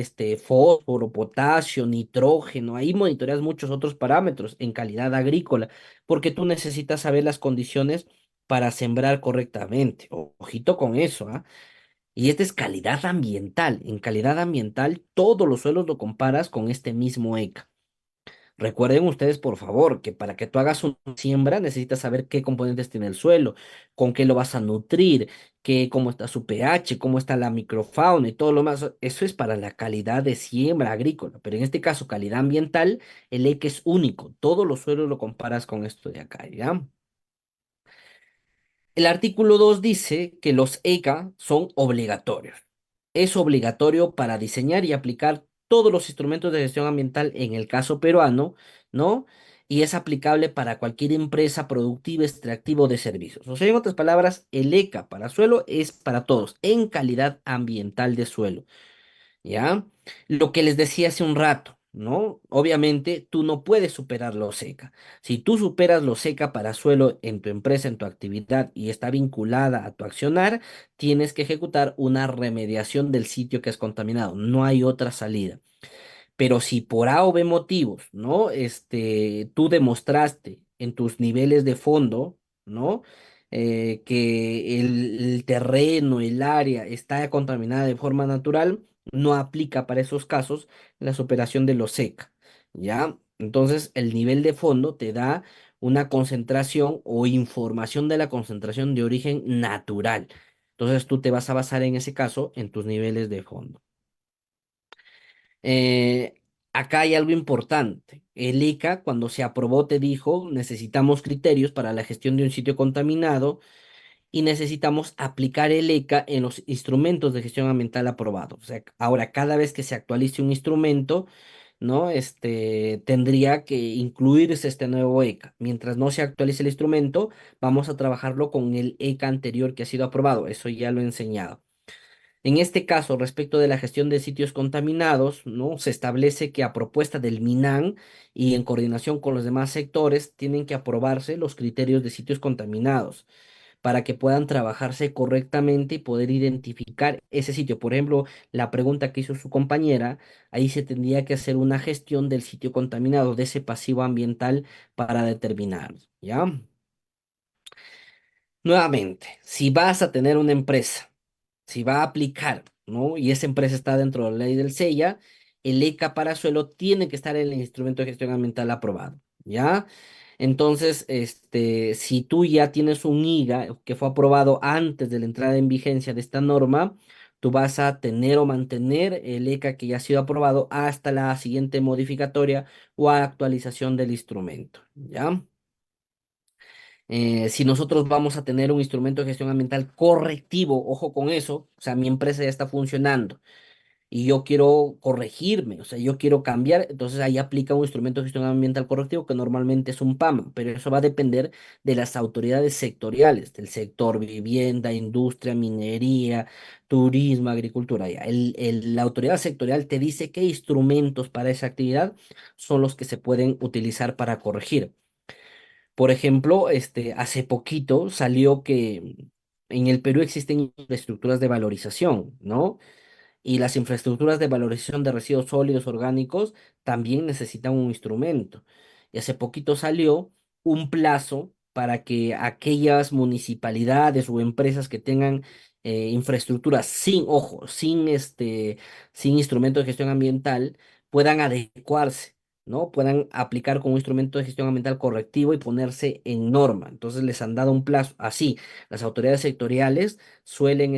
[SPEAKER 1] fósforo, potasio, nitrógeno, ahí monitoreas muchos otros parámetros en calidad agrícola, porque tú necesitas saber las condiciones para sembrar correctamente. Ojito con eso, ¿ah? Y esta es calidad ambiental. En calidad ambiental, todos los suelos lo comparas con este mismo ECA. Recuerden ustedes, por favor, que para que tú hagas una siembra necesitas saber qué componentes tiene el suelo, con qué lo vas a nutrir, cómo está su pH, cómo está la microfauna y todo lo más. Eso es para la calidad de siembra agrícola, pero en este caso, calidad ambiental, el ECA es único. Todos los suelos lo comparas con esto de acá, ¿ya? El artículo 2 dice que los ECA son obligatorios. Es obligatorio para diseñar y aplicar todos los instrumentos de gestión ambiental en el caso peruano, ¿no? Y es aplicable para cualquier empresa productiva, extractiva o de servicios. O sea, en otras palabras, el ECA para suelo es para todos, en calidad ambiental de suelo. ¿Ya? Lo que les decía hace un rato, ¿no? Obviamente tú no puedes superar lo seca. Si tú superas lo seca para suelo en tu empresa, en tu actividad y está vinculada a tu accionar, tienes que ejecutar una remediación del sitio que es contaminado. No hay otra salida. Pero si por A o B motivos, ¿no? Tú demostraste en tus niveles de fondo, ¿no? Que el terreno, el área está contaminada de forma natural, no aplica para esos casos la superación de lo seca, ¿ya? Entonces, el nivel de fondo te da una concentración o información de la concentración de origen natural. Entonces, tú te vas a basar en ese caso en tus niveles de fondo. Eh, Acá hay algo importante. El ICA, cuando se aprobó, te dijo, necesitamos criterios para la gestión de un sitio contaminado y necesitamos aplicar el ICA en los instrumentos de gestión ambiental aprobados. O sea, ahora, cada vez que se actualice un instrumento, ¿no? Tendría que incluirse este nuevo ECA. Mientras no se actualice el instrumento, vamos a trabajarlo con el ECA anterior que ha sido aprobado. Eso ya lo he enseñado. En este caso, respecto de la gestión de sitios contaminados, ¿no? Se establece que a propuesta del MINAN y en coordinación con los demás sectores, tienen que aprobarse los criterios de sitios contaminados para que puedan trabajarse correctamente y poder identificar ese sitio. Por ejemplo, la pregunta que hizo su compañera, ahí se tendría que hacer una gestión del sitio contaminado, de ese pasivo ambiental para determinar, ¿ya? Nuevamente, si vas a tener una empresa, si va a aplicar, ¿no? Y esa empresa está dentro de la ley del SEIA, el ECA para suelo tiene que estar en el instrumento de gestión ambiental aprobado, ¿ya? Entonces, si tú ya tienes un IGA que fue aprobado antes de la entrada en vigencia de esta norma, tú vas a tener o mantener el ECA que ya ha sido aprobado hasta la siguiente modificatoria o actualización del instrumento, ¿ya? Si nosotros vamos a tener un instrumento de gestión ambiental correctivo, ojo con eso, o sea, mi empresa ya está funcionando y yo quiero corregirme, o sea, yo quiero cambiar, entonces ahí aplica un instrumento de gestión ambiental correctivo que normalmente es un PAM, pero eso va a depender de las autoridades sectoriales, del sector vivienda, industria, minería, turismo, agricultura. Ya. La autoridad sectorial te dice qué instrumentos para esa actividad son los que se pueden utilizar para corregir. Por ejemplo, hace poquito salió que en el Perú existen infraestructuras de valorización, ¿no? Y las infraestructuras de valorización de residuos sólidos orgánicos también necesitan un instrumento. Y hace poquito salió un plazo para que aquellas municipalidades o empresas que tengan infraestructuras sin, ojo, sin instrumento de gestión ambiental, puedan adecuarse, ¿no? Puedan aplicar con un instrumento de gestión ambiental correctivo y ponerse en norma. Entonces les han dado un plazo. Así, las autoridades sectoriales suelen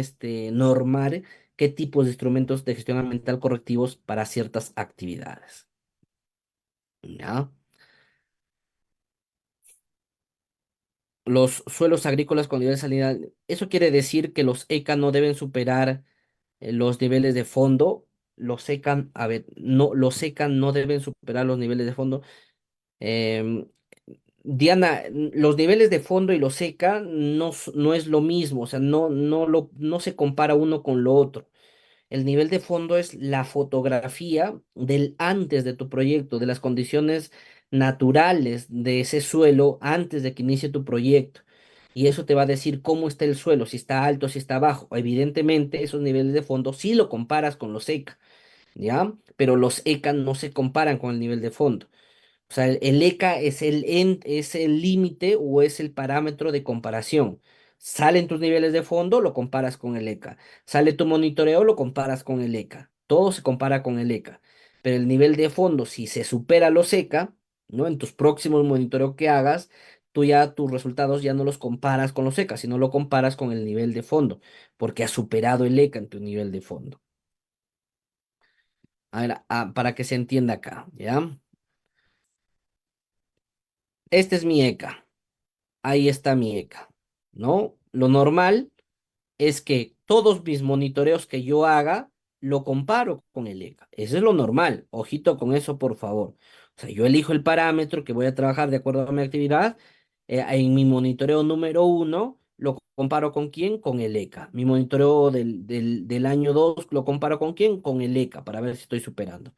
[SPEAKER 1] normar qué tipos de instrumentos de gestión ambiental correctivos para ciertas actividades. ¿Ya? Los suelos agrícolas con nivel de salinidad, eso quiere decir que los ECA no deben superar los niveles de fondo. Los ECA, a ver, no, los ECA no deben superar los niveles de fondo. Em, Diana, los niveles de fondo y los ECA no es lo mismo, o sea, no se compara uno con lo otro. El nivel de fondo es la fotografía del antes de tu proyecto, de las condiciones naturales de ese suelo antes de que inicie tu proyecto. Y eso te va a decir cómo está el suelo, si está alto, si está bajo. Evidentemente, esos niveles de fondo sí lo comparas con los ECA, ¿ya? Pero los ECA no se comparan con el nivel de fondo. O sea, el ECA es es el límite o es el parámetro de comparación. Salen tus niveles de fondo, lo comparas con el ECA. Sale tu monitoreo, lo comparas con el ECA. Todo se compara con el ECA. Pero el nivel de fondo, si se supera los ECA, ¿no? En tus próximos monitoreos que hagas, tú ya tus resultados ya no los comparas con los ECA, sino lo comparas con el nivel de fondo, porque has superado el ECA en tu nivel de fondo. A ver, para que se entienda acá, ¿ya? Este es mi ECA, ahí está mi ECA, ¿no? Lo normal es que todos mis monitoreos que yo haga, lo comparo con el ECA. Eso es lo normal. Ojito con eso, por favor. O sea, yo elijo el parámetro que voy a trabajar de acuerdo a mi actividad. En mi monitoreo número uno, lo comparo con quién? Con el ECA. Mi monitoreo del año 2 lo comparo con quién? Con el ECA, para ver si estoy superando.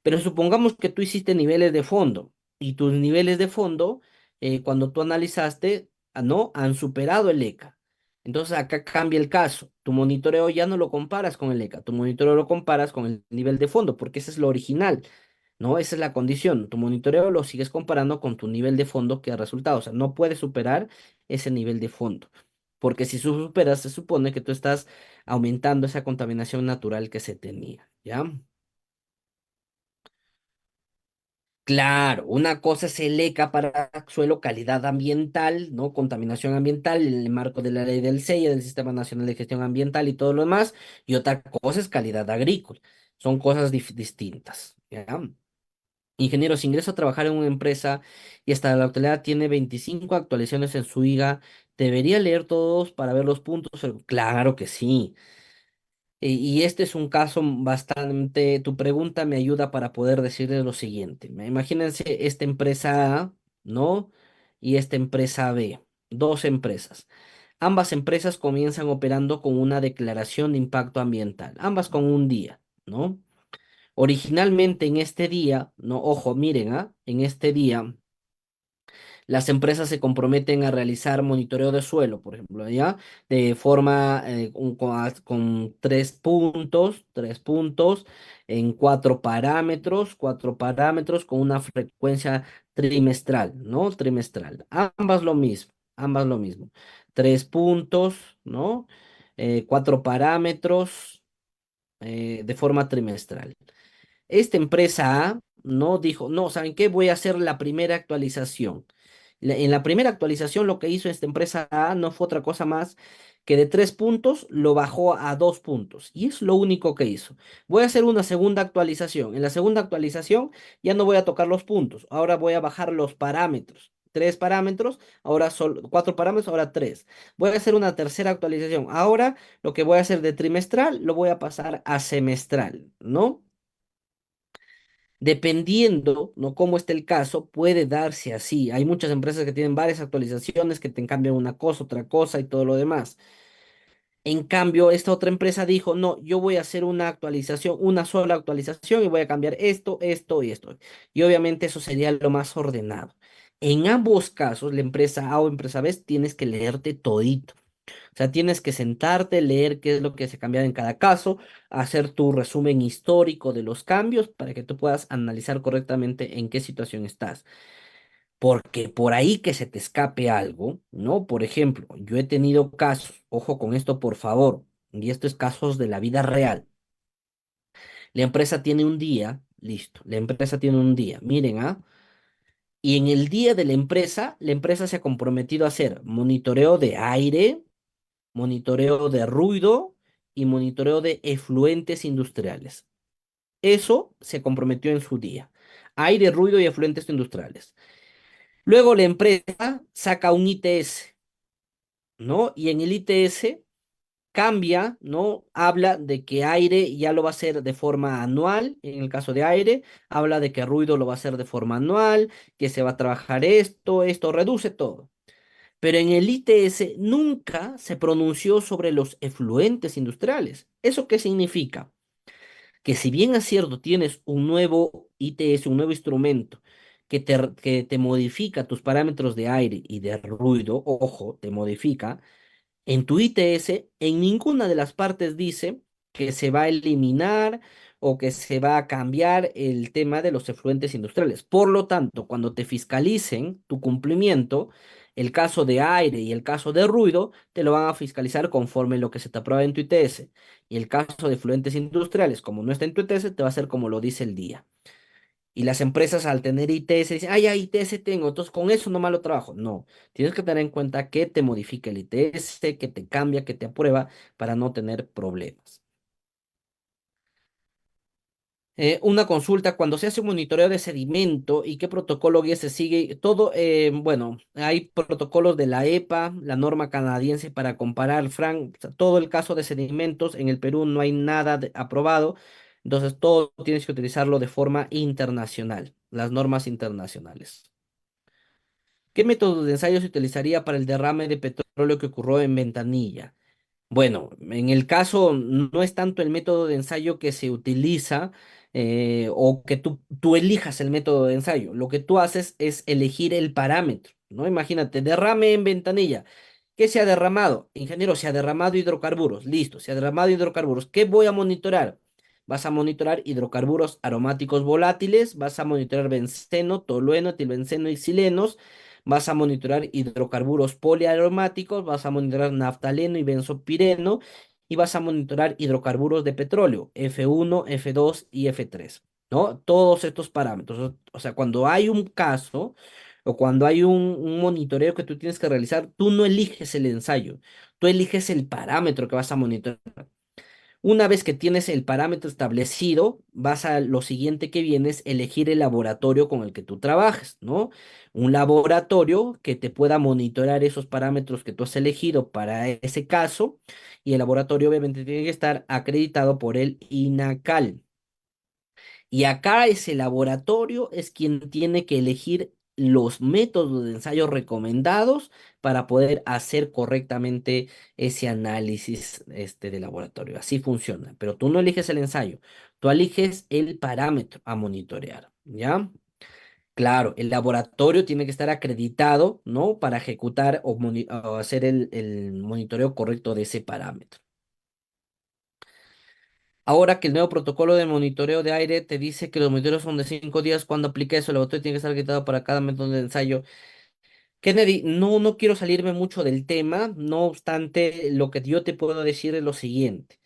[SPEAKER 1] Pero supongamos que tú hiciste niveles de fondo y tus niveles de fondo, cuando tú analizaste, no, han superado el ECA. Entonces acá cambia el caso. Tu monitoreo ya no lo comparas con el ECA, tu monitoreo lo comparas con el nivel de fondo, porque ese es lo original, ¿no? Esa es la condición. Tu monitoreo lo sigues comparando con tu nivel de fondo que ha resultado. O sea, no puedes superar ese nivel de fondo. Porque si superas, se supone que tú estás aumentando esa contaminación natural que se tenía, ¿ya? Claro, una cosa es el ECA para suelo, calidad ambiental, ¿no? Contaminación ambiental, en el marco de la ley del SEIA, del Sistema Nacional de Gestión Ambiental y todo lo demás, y otra cosa es calidad agrícola. Son cosas distintas, ¿ya? Ingeniero, si ingreso a trabajar en una empresa y hasta la actualidad tiene 25 actualizaciones en su IGA, ¿debería leer todos para ver los puntos? Claro que sí. Y este es un caso bastante, tu pregunta me ayuda para poder decirles lo siguiente. Imagínense esta empresa A, ¿no? Y esta empresa B, dos empresas. Ambas empresas comienzan operando con una declaración de impacto ambiental, ambas con un día, ¿no? Originalmente en este día, no, ojo, miren, en este día las empresas se comprometen a realizar monitoreo de suelo, por ejemplo, ¿ya? De forma con tres puntos en cuatro parámetros con una frecuencia trimestral, ¿no? Trimestral. Ambas lo mismo. 3 puntos, ¿no? Cuatro parámetros de forma trimestral. Esta empresa A no dijo, no, ¿saben qué? Voy a hacer la primera actualización. En la primera actualización lo que hizo esta empresa A no fue otra cosa más que de 3 puntos lo bajó a 2 puntos. Y es lo único que hizo. Voy a hacer una segunda actualización. En la segunda actualización ya no voy a tocar los puntos. Ahora voy a bajar los parámetros. 3 parámetros, ahora solo 4 parámetros, ahora tres. Voy a hacer una tercera actualización. Ahora lo que voy a hacer de trimestral lo voy a pasar a semestral, ¿no? Dependiendo, ¿no? Cómo esté el caso, puede darse así. Hay muchas empresas que tienen varias actualizaciones que te cambian una cosa, otra cosa y todo lo demás. En cambio, esta otra empresa dijo, no, yo voy a hacer una actualización, una sola actualización y voy a cambiar esto, esto y esto. Y obviamente eso sería lo más ordenado. En ambos casos, la empresa A o empresa B, tienes que leerte todito. O sea, tienes que sentarte, leer qué es lo que se cambia en cada caso, hacer tu resumen histórico de los cambios para que tú puedas analizar correctamente en qué situación estás. Porque por ahí que se te escape algo, ¿no? Por ejemplo, yo he tenido casos, ojo con esto por favor, y esto es casos de la vida real. La empresa tiene un día, listo, la empresa tiene un día, miren, y en el día de la empresa se ha comprometido a hacer monitoreo de aire, monitoreo de ruido y monitoreo de efluentes industriales. Eso se comprometió en su día. Aire, ruido y efluentes industriales. Luego la empresa saca un ITS, ¿no? Y en el ITS cambia, ¿no? Habla de que aire ya lo va a hacer de forma anual, en el caso de aire, habla de que ruido lo va a hacer de forma anual, que se va a trabajar esto, reduce todo. Pero en el ITS nunca se pronunció sobre los efluentes industriales. ¿Eso qué significa? Que si bien es cierto, tienes un nuevo ITS, un nuevo instrumento que te modifica tus parámetros de aire y de ruido, ojo, te modifica, en tu ITS, en ninguna de las partes dice que se va a eliminar o que se va a cambiar el tema de los efluentes industriales. Por lo tanto, cuando te fiscalicen tu cumplimiento, el caso de aire y el caso de ruido, te lo van a fiscalizar conforme lo que se te aprueba en tu ITS. Y el caso de efluentes industriales, como no está en tu ITS, te va a ser como lo dice el día. Y las empresas al tener ITS dicen, ay, ya ITS tengo, entonces con eso no malo trabajo. No, tienes que tener en cuenta que te modifica el ITS, que te cambia, que te aprueba para no tener problemas. Una consulta cuando se hace un monitoreo de sedimento y qué protocolo guía se sigue. Todo, bueno, hay protocolos de la EPA, la norma canadiense para comparar, Frank, o sea, todo el caso de sedimentos. En el Perú no hay nada aprobado, entonces todo tienes que utilizarlo de forma internacional, las normas internacionales. ¿Qué método de ensayo se utilizaría para el derrame de petróleo que ocurrió en Ventanilla? Bueno, en el caso no es tanto el método de ensayo que se utiliza o que tú elijas el método de ensayo. Lo que tú haces es elegir el parámetro, ¿no? Imagínate, derrame en ventanilla. ¿Qué se ha derramado? Ingeniero, se ha derramado hidrocarburos. Listo, se ha derramado hidrocarburos. ¿Qué voy a monitorar? Vas a monitorar hidrocarburos aromáticos volátiles, vas a monitorar benceno, tolueno, tilbenceno y silenos. Vas a monitorar hidrocarburos poliaromáticos, vas a monitorar naftaleno y benzopireno y vas a monitorar hidrocarburos de petróleo, F1, F2 y F3, ¿no? Todos estos parámetros. O sea, cuando hay un caso o cuando hay un monitoreo que tú tienes que realizar, tú no eliges el ensayo, tú eliges el parámetro que vas a monitorear. Una vez que tienes el parámetro establecido, vas a lo siguiente que viene es elegir el laboratorio con el que tú trabajes, ¿no? Un laboratorio que te pueda monitorear esos parámetros que tú has elegido para ese caso y el laboratorio obviamente tiene que estar acreditado por el INACAL. Y acá ese laboratorio es quien tiene que elegir los métodos de ensayo recomendados para poder hacer correctamente ese análisis de laboratorio. Así funciona. Pero tú no eliges el ensayo, tú eliges el parámetro a monitorear, ¿ya? Claro, el laboratorio tiene que estar acreditado, ¿no? Para ejecutar o hacer el monitoreo correcto de ese parámetro. Ahora que el nuevo protocolo de monitoreo de aire te dice que los monitoreos son de 5 días, cuando aplica eso, el laboratorio tiene que estar acreditado para cada método de ensayo. Kennedy, no quiero salirme mucho del tema, no obstante, lo que yo te puedo decir es lo siguiente.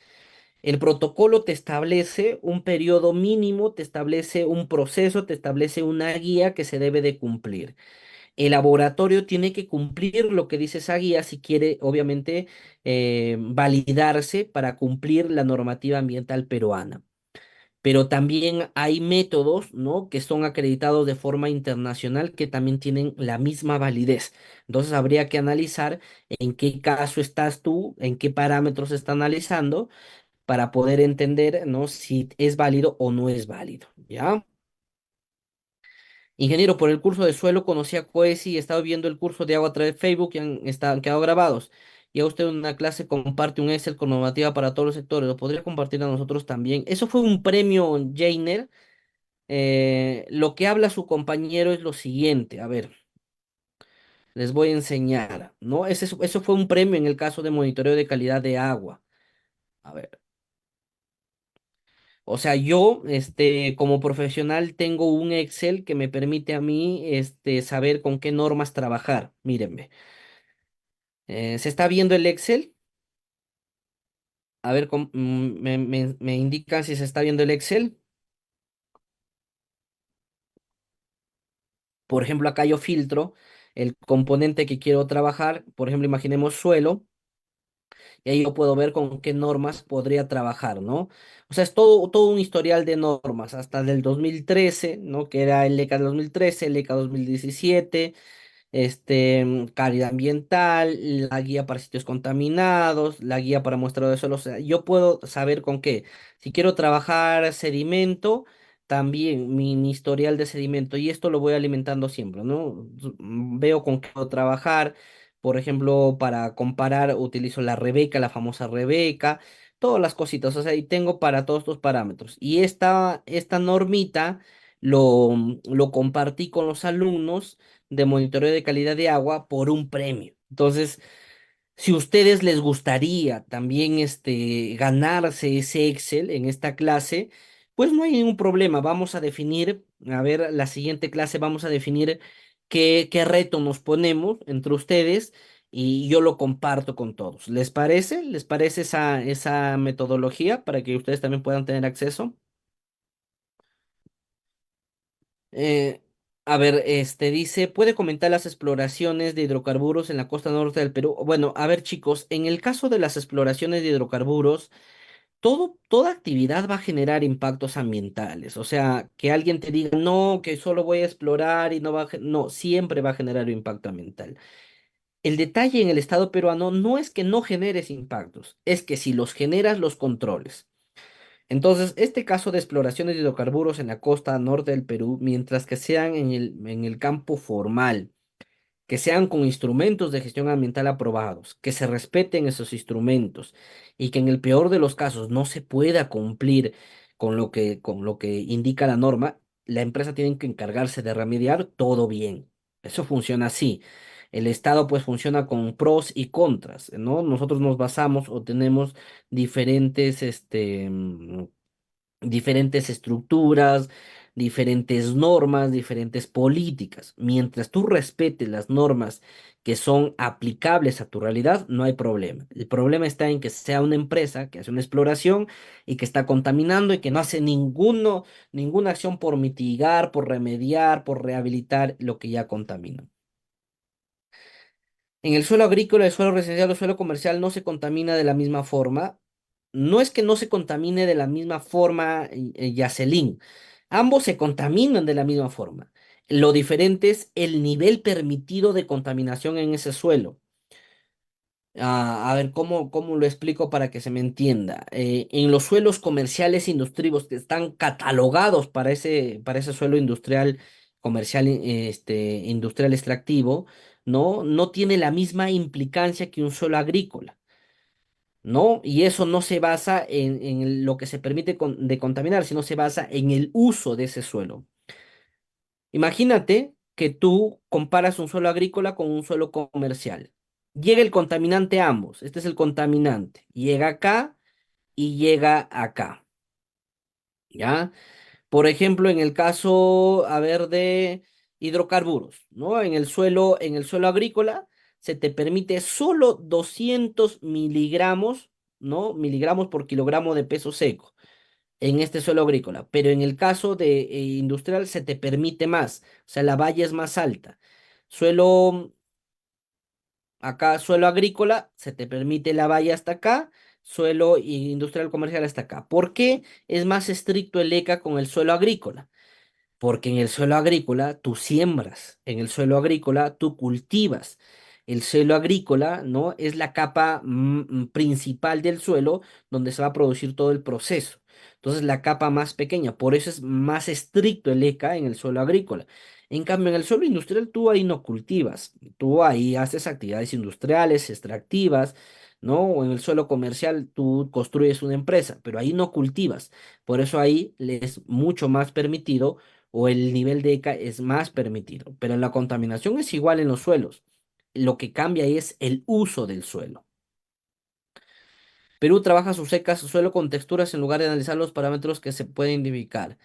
[SPEAKER 1] El protocolo te establece un periodo mínimo, te establece un proceso, te establece una guía que se debe de cumplir. El laboratorio tiene que cumplir lo que dice esa guía si quiere, obviamente, validarse para cumplir la normativa ambiental peruana. Pero también hay métodos, ¿no? Que son acreditados de forma internacional que también tienen la misma validez. Entonces habría que analizar en qué caso estás tú, en qué parámetros se está analizando para poder entender, ¿no? Si es válido o no es válido, ¿ya? Ingeniero, por el curso de suelo conocí a Coesi y he estado viendo el curso de agua a través de Facebook y han quedado grabados. Y a usted en una clase comparte un Excel con normativa para todos los sectores. ¿Lo podría compartir a nosotros también? Eso fue un premio Jainer. Lo que habla su compañero es lo siguiente. A ver, les voy a enseñar, ¿no? Eso fue un premio en el caso de monitoreo de calidad de agua. A ver. O sea, yo, como profesional, tengo un Excel que me permite a mí, saber con qué normas trabajar. Mírenme. ¿Se está viendo el Excel? A ver, me indican si se está viendo el Excel. Por ejemplo, acá yo filtro el componente que quiero trabajar. Por ejemplo, imaginemos suelo. Y ahí yo puedo ver con qué normas podría trabajar, ¿no? O sea, es todo un historial de normas, hasta del 2013, ¿no? Que era el ECA 2013, el ECA 2017, calidad ambiental, la guía para sitios contaminados, la guía para muestreo de suelo. O sea, yo puedo saber con qué. Si quiero trabajar sedimento, también mi historial de sedimento, y esto lo voy alimentando siempre, ¿no? Veo con qué puedo trabajar. Por ejemplo, para comparar, utilizo la Rebeca, la famosa Rebeca, todas las cositas, o sea, y tengo para todos estos parámetros. Y esta normita lo compartí con los alumnos de monitoreo de calidad de agua por un premio. Entonces, si a ustedes les gustaría también ganarse ese Excel en esta clase, pues no hay ningún problema. Vamos a definir, a ver, la siguiente clase vamos a definir qué reto nos ponemos entre ustedes y yo lo comparto con todos. ¿Les parece? ¿Les parece esa metodología para que ustedes también puedan tener acceso? Eh, a ver, dice, ¿puede comentar las exploraciones de hidrocarburos en la costa norte del Perú? Bueno, a ver, chicos, en el caso de las exploraciones de hidrocarburos, toda actividad va a generar impactos ambientales. O sea, que alguien te diga, no, que solo voy a explorar y no va a... No, siempre va a generar un impacto ambiental. El detalle en el Estado peruano no es que no generes impactos, es que si los generas, los controles. Entonces, este caso de exploraciones de hidrocarburos en la costa norte del Perú, mientras que sean en el campo formal, que sean con instrumentos de gestión ambiental aprobados, que se respeten esos instrumentos y que en el peor de los casos no se pueda cumplir con lo que indica la norma, la empresa tiene que encargarse de remediar todo bien. Eso funciona así. El Estado pues funciona con pros y contras, ¿no? Nosotros nos basamos o tenemos diferentes, diferentes estructuras, diferentes normas, diferentes políticas. Mientras tú respetes las normas que son aplicables a tu realidad, no hay problema. El problema está en que sea una empresa que hace una exploración y que está contaminando y que no hace ninguna acción por mitigar, por remediar, por rehabilitar lo que ya contamina. En el suelo agrícola, el suelo residencial o suelo comercial no se contamina de la misma forma. No es que no se contamine de la misma forma, Yacelín. Ambos se contaminan de la misma forma. Lo diferente es el nivel permitido de contaminación en ese suelo. A ver, ¿cómo lo explico para que se me entienda? En los suelos comerciales industriales que están catalogados para ese suelo industrial, comercial, industrial extractivo, ¿no? No tiene la misma implicancia que un suelo agrícola, ¿no? Y eso no se basa en lo que se permite de contaminar, sino se basa en el uso de ese suelo. Imagínate que tú comparas un suelo agrícola con un suelo comercial. Llega el contaminante a ambos. Este es el contaminante. Llega acá y llega acá. ¿Ya? Por ejemplo, en el caso, a ver, de hidrocarburos, ¿no? En el suelo agrícola se te permite solo 200 miligramos, ¿no? Miligramos por kilogramo de peso seco en este suelo agrícola, pero en el caso de industrial se te permite más, o sea, la valla es más alta. Suelo, acá, suelo agrícola, se te permite la valla hasta acá, suelo industrial comercial hasta acá. ¿Por qué es más estricto el ECA con el suelo agrícola? Porque en el suelo agrícola tú siembras, en el suelo agrícola tú cultivas. El suelo agrícola, ¿no? Es la capa principal del suelo donde se va a producir todo el proceso. Entonces, la capa más pequeña, por eso es más estricto el ECA en el suelo agrícola. En cambio, en el suelo industrial tú ahí no cultivas, tú ahí haces actividades industriales, extractivas, ¿no? O en el suelo comercial tú construyes una empresa, pero ahí no cultivas. Por eso ahí le es mucho más permitido o el nivel de ECA es más permitido, pero la contaminación es igual en los suelos. Lo que cambia es el uso del suelo. Perú trabaja sus secas, su suelo con texturas en lugar de analizar los parámetros que se pueden identificar.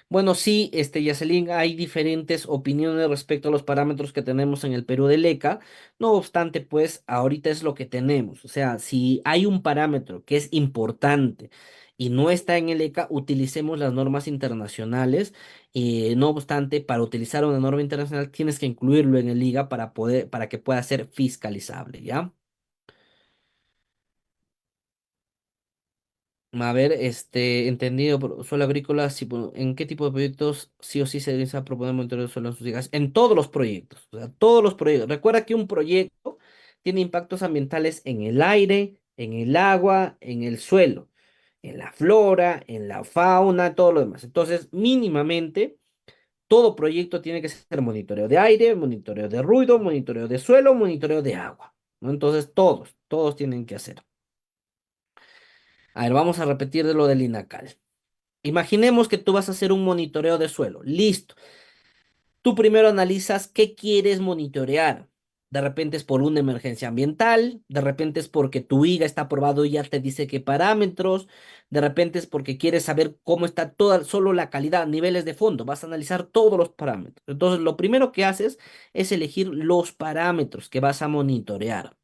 [SPEAKER 1] Bueno, sí, Yacelin, hay diferentes opiniones respecto a los parámetros que tenemos en el Perú del ECA. No obstante, pues ahorita es lo que tenemos. O sea, si hay un parámetro que es importante y no está en el ECA, utilicemos las normas internacionales. No obstante, para utilizar una norma internacional tienes que incluirlo en el IGA para que pueda ser fiscalizable, ¿ya? A ver, entendido por suelo agrícola, ¿en qué tipo de proyectos sí o sí se debe proponer monitoreo de suelo en sus ligas? En todos los proyectos, o sea, todos los proyectos. Recuerda que un proyecto tiene impactos ambientales en el aire, en el agua, en el suelo, en la flora, en la fauna, todo lo demás. Entonces, mínimamente, todo proyecto tiene que ser monitoreo de aire, monitoreo de ruido, monitoreo de suelo, monitoreo de agua, ¿no? Entonces, todos tienen que hacer. A ver, vamos a repetir de lo del INACAL. Imaginemos que tú vas a hacer un monitoreo de suelo. Listo. Tú primero analizas qué quieres monitorear. De repente es por una emergencia ambiental, de repente es porque tu IGA está aprobado y ya te dice qué parámetros, de repente es porque quieres saber cómo está toda, solo la calidad, niveles de fondo. Vas a analizar todos los parámetros. Entonces, lo primero que haces es elegir los parámetros que vas a monitorear.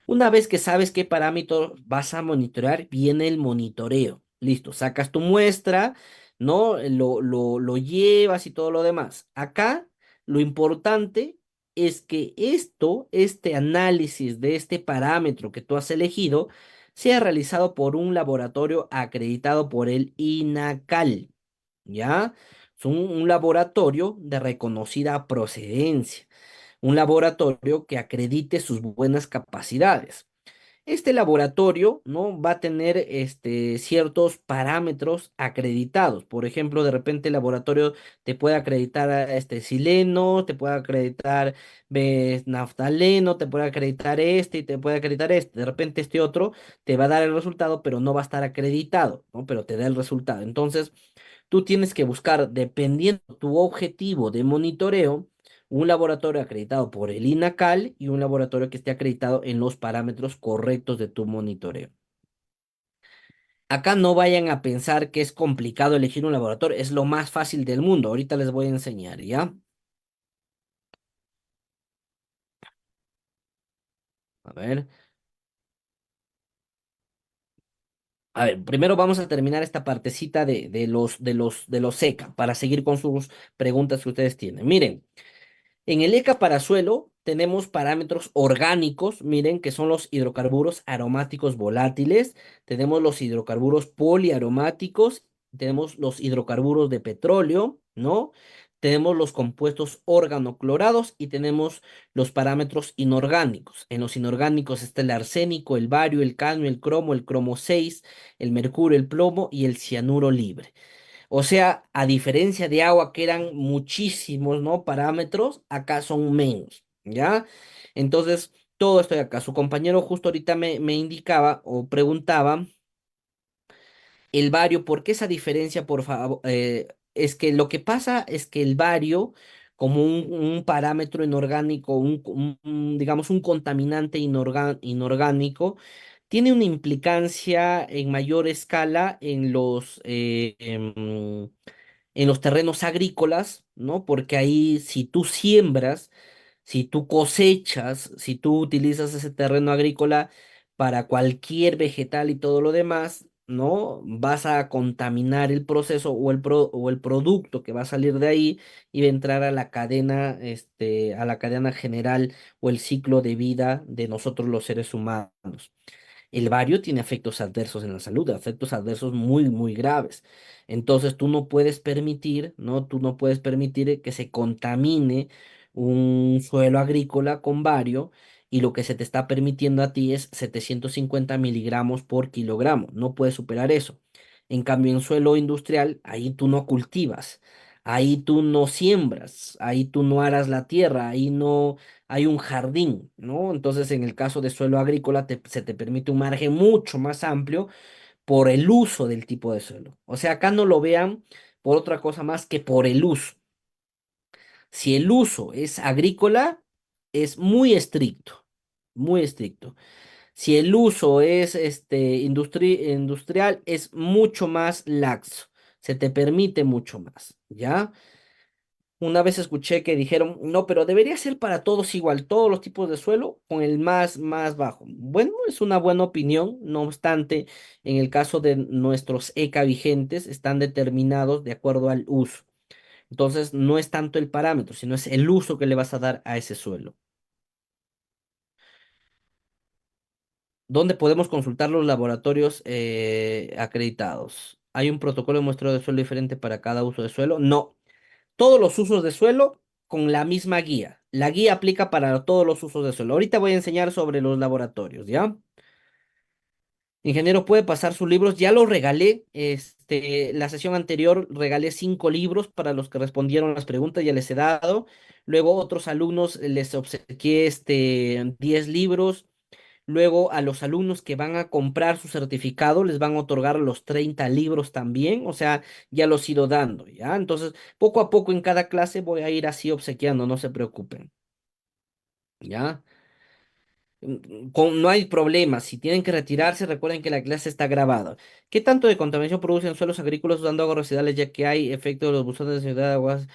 [SPEAKER 1] Una vez que sabes qué parámetros vas a monitorear, viene el monitoreo. Listo, sacas tu muestra, ¿no? Lo llevas y todo lo demás. Acá lo importante es que este análisis de este parámetro que tú has elegido, sea realizado por un laboratorio acreditado por el INACAL, ¿ya? Es un laboratorio de reconocida procedencia, un laboratorio que acredite sus buenas capacidades. Este laboratorio, ¿no? Va a tener ciertos parámetros acreditados. Por ejemplo, de repente el laboratorio te puede acreditar sileno, te puede acreditar naftaleno, te puede acreditar este y te puede acreditar este. De repente este otro te va a dar el resultado, pero no va a estar acreditado, ¿no? Pero te da el resultado. Entonces, tú tienes que buscar, dependiendo tu objetivo de monitoreo, un laboratorio acreditado por el INACAL y un laboratorio que esté acreditado en los parámetros correctos de tu monitoreo. Acá no vayan a pensar que es complicado elegir un laboratorio, es lo más fácil del mundo. Ahorita les voy a enseñar, ¿ya? A ver. A ver, primero vamos a terminar esta partecita de los SECA para seguir con sus preguntas que ustedes tienen. Miren. En el ECA para suelo tenemos parámetros orgánicos, miren, que son los hidrocarburos aromáticos volátiles, tenemos los hidrocarburos poliaromáticos, tenemos los hidrocarburos de petróleo, ¿no? Tenemos los compuestos organoclorados y tenemos los parámetros inorgánicos. En los inorgánicos está el arsénico, el bario, el cadmio, el cromo 6, el mercurio, el plomo y el cianuro libre. O sea, a diferencia de agua, que eran muchísimos, ¿no? Parámetros, acá son menos, ¿ya? Entonces, todo esto de acá. Su compañero justo ahorita me indicaba o preguntaba el bario, ¿por qué esa diferencia, por favor? Es que lo que pasa es que el bario, como un parámetro inorgánico, digamos, un contaminante inorgánico, tiene una implicancia en mayor escala en los terrenos agrícolas, ¿no? Porque ahí si tú siembras, si tú cosechas, si tú utilizas ese terreno agrícola para cualquier vegetal y todo lo demás, ¿no? Vas a contaminar el proceso o el producto que va a salir de ahí y va a entrar a la cadena, a la cadena general o el ciclo de vida de nosotros los seres humanos. El bario tiene efectos adversos en la salud, efectos adversos muy, muy graves. Entonces tú no puedes permitir, ¿no? Tú no puedes permitir que se contamine un suelo agrícola con bario y lo que se te está permitiendo a ti es 750 miligramos por kilogramo. No puedes superar eso. En cambio, en suelo industrial, ahí tú no cultivas, ahí tú no siembras, ahí tú no aras la tierra, ahí no hay un jardín, ¿no? Entonces, en el caso de suelo agrícola, se te permite un margen mucho más amplio por el uso del tipo de suelo. O sea, acá no lo vean por otra cosa más que por el uso. Si el uso es agrícola, es muy estricto, muy estricto. Si el uso es industrial, es mucho más laxo. Se te permite mucho más, ¿ya? Una vez escuché que dijeron, no, pero debería ser para todos igual, todos los tipos de suelo con el más bajo. Bueno, es una buena opinión, no obstante, en el caso de nuestros ECA vigentes, están determinados de acuerdo al uso. Entonces, no es tanto el parámetro, sino es el uso que le vas a dar a ese suelo. ¿Dónde podemos consultar los laboratorios acreditados? ¿Hay un protocolo de muestreo de suelo diferente para cada uso de suelo? No. Todos los usos de suelo con la misma guía. La guía aplica para todos los usos de suelo. Ahorita voy a enseñar sobre los laboratorios, ¿ya? Ingeniero, puede pasar sus libros. Ya los regalé. La sesión anterior regalé 5 libros para los que respondieron las preguntas, ya les he dado. Luego otros alumnos les obsequié 10 libros. Luego a los alumnos que van a comprar su certificado les van a otorgar los 30 libros también, o sea, ya los he ido dando, ¿ya? Entonces, poco a poco en cada clase voy a ir así obsequiando, no se preocupen, ¿ya? No hay problema, si tienen que retirarse, recuerden que la clase está grabada. ¿Qué tanto de contaminación producen suelos agrícolas usando aguas residuales, ya que hay efecto de los buzones de ciudad de aguas?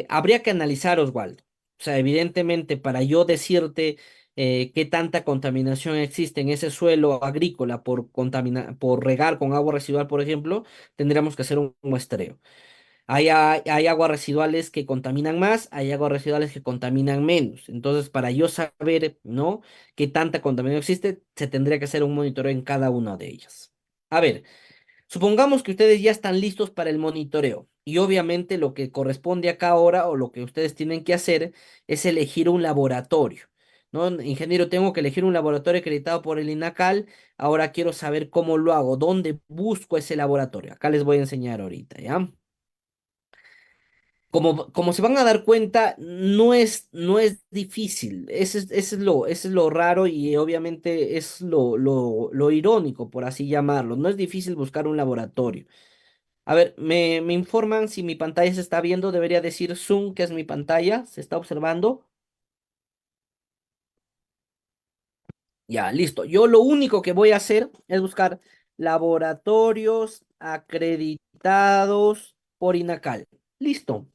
[SPEAKER 1] Habría que analizar, Oswaldo. O sea, evidentemente, para yo decirte qué tanta contaminación existe en ese suelo agrícola por regar con agua residual, por ejemplo, tendríamos que hacer un muestreo. Hay aguas residuales que contaminan más, hay aguas residuales que contaminan menos. Entonces, para yo saber, ¿no? Qué tanta contaminación existe, se tendría que hacer un monitoreo en cada una de ellas. A ver, supongamos que ustedes ya están listos para el monitoreo y obviamente lo que corresponde acá ahora o lo que ustedes tienen que hacer es elegir un laboratorio, ¿no? Ingeniero, tengo que elegir un laboratorio acreditado por el INACAL. Ahora quiero saber cómo lo hago, dónde busco ese laboratorio. Acá les voy a enseñar ahorita, ¿ya? Como se van a dar cuenta, no es difícil. Ese es lo raro y obviamente es lo irónico, por así llamarlo. No es difícil buscar un laboratorio. A ver, me informan si mi pantalla se está viendo. Debería decir Zoom, que es mi pantalla. ¿Se está observando? Ya, listo. Yo lo único que voy a hacer es buscar laboratorios acreditados por INACAL. Listo.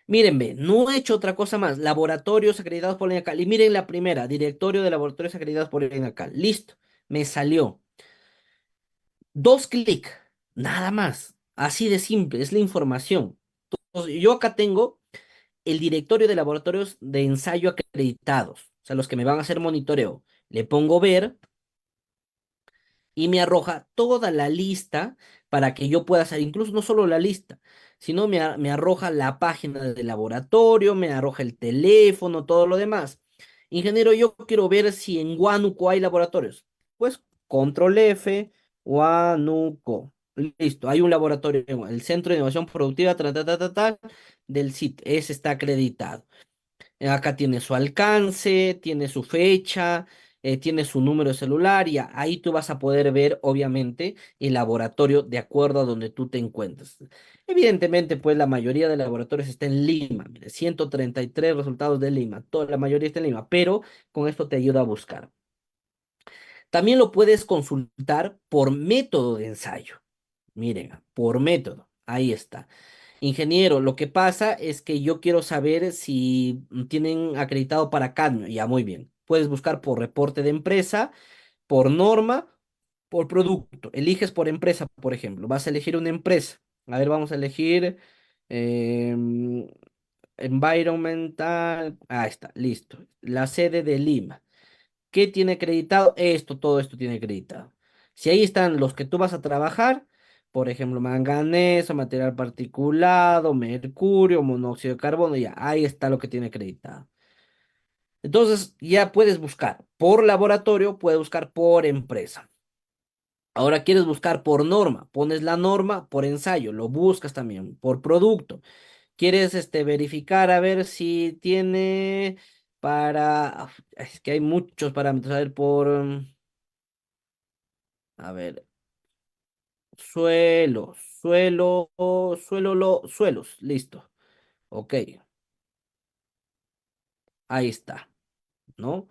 [SPEAKER 1] Miren, ve, no he hecho otra cosa más. Laboratorios acreditados por INACAL. Y miren la primera, directorio de laboratorios acreditados por INACAL. Listo, me salió. Dos clics, nada más. Así de simple, es la información. Entonces, yo acá tengo el directorio de laboratorios de ensayo acreditados, o sea, los que me van a hacer monitoreo. Le pongo ver y me arroja toda la lista para que yo pueda hacer, incluso no solo la lista, sino me arroja la página del laboratorio, me arroja el teléfono, todo lo demás. Ingeniero, yo quiero ver si en Huánuco hay laboratorios. Pues control F, Huánuco. Listo, hay un laboratorio, el Centro de Innovación Productiva, del CIT, ese está acreditado. Acá tiene su alcance, tiene su fecha, tiene su número de celular y ahí tú vas a poder ver, obviamente, el laboratorio de acuerdo a donde tú te encuentres. Evidentemente, pues la mayoría de laboratorios está en Lima. Mire, 133 resultados de Lima. Toda la mayoría está en Lima, pero con esto te ayuda a buscar. También lo puedes consultar por método de ensayo. Miren, por método. Ahí está. Ingeniero, lo que pasa es que yo quiero saber si tienen acreditado para cadmio. Ya, muy bien. Puedes buscar por reporte de empresa, por norma, por producto. Eliges por empresa, por ejemplo. Vas a elegir una empresa. A ver, vamos a elegir em, Environmental. Ahí está, listo. La sede de Lima. ¿Qué tiene acreditado? Esto, todo esto tiene acreditado. Si ahí están los que tú vas a trabajar, por ejemplo, manganeso, material particulado, mercurio, monóxido de carbono, ya, ahí está lo que tiene acreditado. Entonces, ya puedes buscar por laboratorio, puedes buscar por empresa. Ahora quieres buscar por norma, pones la norma por ensayo, lo buscas también por producto. Quieres verificar a ver si tiene es que hay muchos parámetros, a ver, a ver, suelos, listo. Ok, ahí está, ¿no?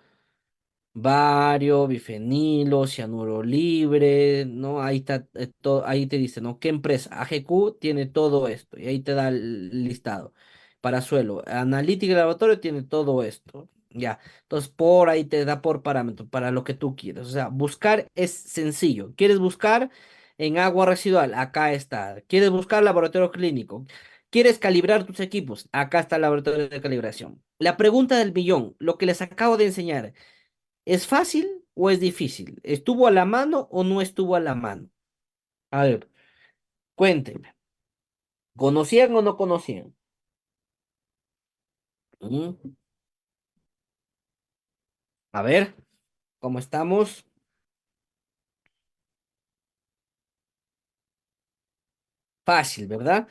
[SPEAKER 1] Bario, bifenilo, cianuro libre, ¿no? Ahí está, ahí te dice, ¿no? ¿Qué empresa? AGQ tiene todo esto y ahí te da el listado. Para suelo, analítica de laboratorio tiene todo esto. Ya, entonces por ahí te da por parámetro, para lo que tú quieres. O sea, buscar es sencillo. ¿Quieres buscar en agua residual? Acá está. ¿Quieres buscar laboratorio clínico? ¿Quieres calibrar tus equipos? Acá está el laboratorio de calibración. La pregunta del millón, lo que les acabo de enseñar. ¿Es fácil o es difícil? ¿Estuvo a la mano o no estuvo a la mano? A ver, cuéntenme. ¿Conocían o no conocían? Mm, A ver, ¿cómo estamos? Fácil, ¿verdad?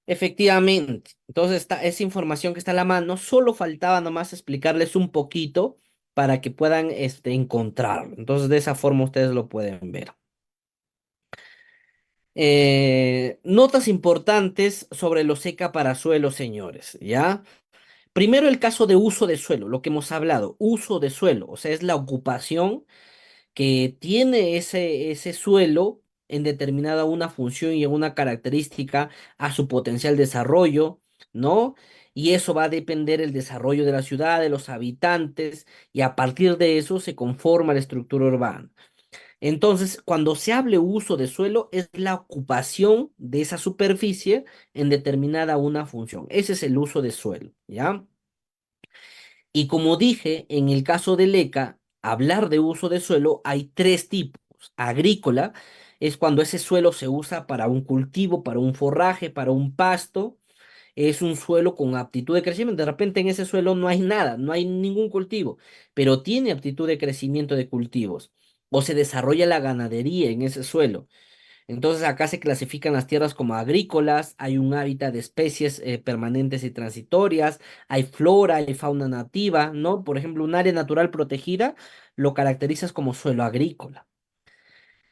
[SPEAKER 1] Efectivamente. Entonces, esa información que está a la mano, solo faltaba nomás explicarles un poquito para que puedan encontrarlo. Entonces, de esa forma ustedes lo pueden ver. Notas importantes sobre los seca para suelo, señores, ¿ya? Primero el caso de uso de suelo, lo que hemos hablado, uso de suelo, o sea, es la ocupación que tiene ese suelo en determinada una función y en una característica a su potencial desarrollo, ¿no? y eso va a depender del desarrollo de la ciudad, de los habitantes, y a partir de eso se conforma la estructura urbana. Entonces, cuando se hable uso de suelo, es la ocupación de esa superficie en determinada una función. Ese es el uso de suelo, ¿ya? Y como dije, en el caso del ECA, hablar de uso de suelo hay tres tipos. Agrícola es cuando ese suelo se usa para un cultivo, para un forraje, para un pasto. Es un suelo con aptitud de crecimiento. De repente en ese suelo no hay nada, no hay ningún cultivo, pero tiene aptitud de crecimiento de cultivos. O se desarrolla la ganadería en ese suelo. Entonces acá se clasifican las tierras como agrícolas, hay un hábitat de especies permanentes y transitorias, hay flora, hay fauna nativa, ¿no? Por ejemplo, un área natural protegida lo caracterizas como suelo agrícola.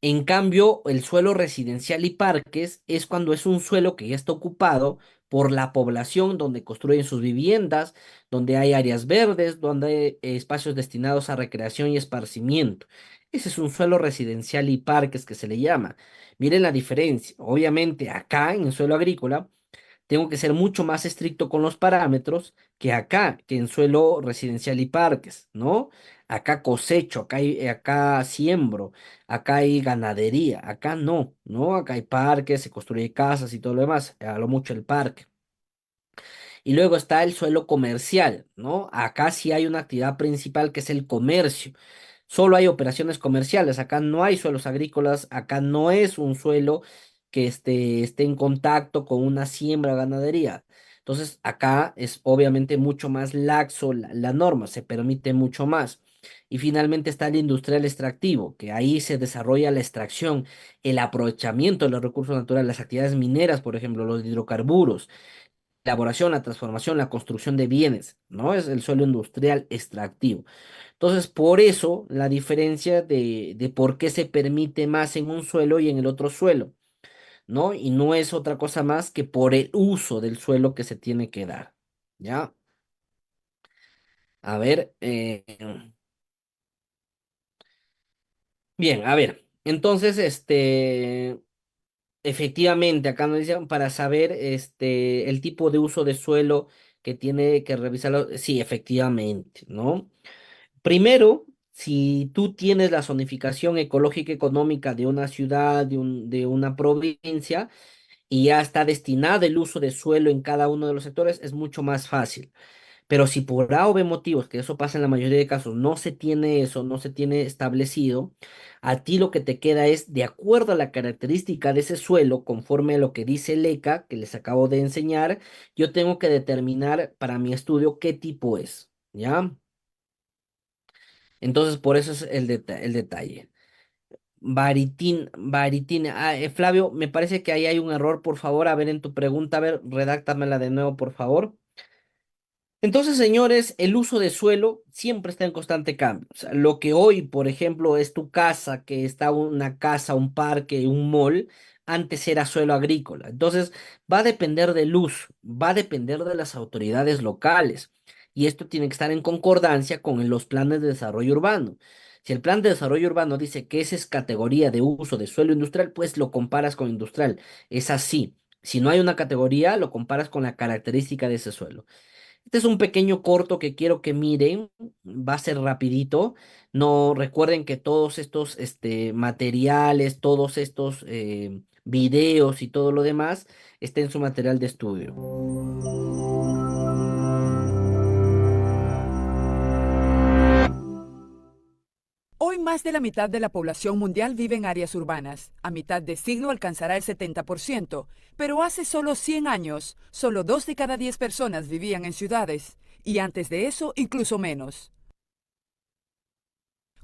[SPEAKER 1] En cambio, el suelo residencial y parques es cuando es un suelo que ya está ocupado por la población, donde construyen sus viviendas, donde hay áreas verdes, donde hay espacios destinados a recreación y esparcimiento. Ese es un suelo residencial y parques que se le llama. Miren la diferencia. Obviamente, acá en el suelo agrícola tengo que ser mucho más estricto con los parámetros que acá, que en suelo residencial y parques, ¿no? Acá cosecho, acá siembro, acá hay ganadería, acá no, ¿no? Acá hay parques, se construyen casas y todo lo demás, a lo mucho el parque. Y luego está el suelo comercial, ¿no? Acá sí hay una actividad principal que es el comercio. Solo hay operaciones comerciales, acá no hay suelos agrícolas, acá no es un suelo que esté en contacto con una siembra o ganadería. Entonces, acá es obviamente mucho más laxo la norma, se permite mucho más. Y finalmente está el industrial extractivo, que ahí se desarrolla la extracción, el aprovechamiento de los recursos naturales, las actividades mineras, por ejemplo, los hidrocarburos, elaboración, la transformación, la construcción de bienes, ¿no? Es el suelo industrial extractivo. Entonces, por eso la diferencia de por qué se permite más en un suelo y en el otro suelo, ¿no? Y no es otra cosa más que por el uso del suelo que se tiene que dar, ¿ya? A ver, bien, a ver. Entonces, efectivamente, acá nos dicen para saber, el tipo de uso de suelo que tiene que revisarlo. Sí, efectivamente, ¿no? Primero, si tú tienes la zonificación ecológica y económica de una ciudad, de una provincia, y ya está destinado el uso de suelo en cada uno de los sectores, es mucho más fácil. Pero si por A o B motivos, que eso pasa en la mayoría de casos, no se tiene eso, no se tiene establecido, a ti lo que te queda es, de acuerdo a la característica de ese suelo, conforme a lo que dice el ECA, que les acabo de enseñar, yo tengo que determinar para mi estudio qué tipo es, ¿ya? Entonces, por eso es el detalle. Flavio, me parece que ahí hay un error, por favor, a ver en tu pregunta, a ver, redáctamela de nuevo, por favor. Entonces, señores, el uso de suelo siempre está en constante cambio. O sea, lo que hoy, por ejemplo, es tu casa, que está una casa, un parque, un mall, antes era suelo agrícola. Entonces, va a depender del uso, va a depender de las autoridades locales. Y esto tiene que estar en concordancia con los planes de desarrollo urbano. Si el plan de desarrollo urbano dice que esa es categoría de uso de suelo industrial, pues lo comparas con industrial. Es así. Si no hay una categoría, lo comparas con la característica de ese suelo. Este es un pequeño corto que quiero que miren, va a ser rapidito. No recuerden que todos estos materiales, todos estos videos y todo lo demás está en su material de estudio.
[SPEAKER 2] Hoy más de la mitad de la población mundial vive en áreas urbanas. A mitad de siglo alcanzará el 70%, pero hace solo 100 años, solo 2 de cada 10 personas vivían en ciudades, y antes de eso incluso menos.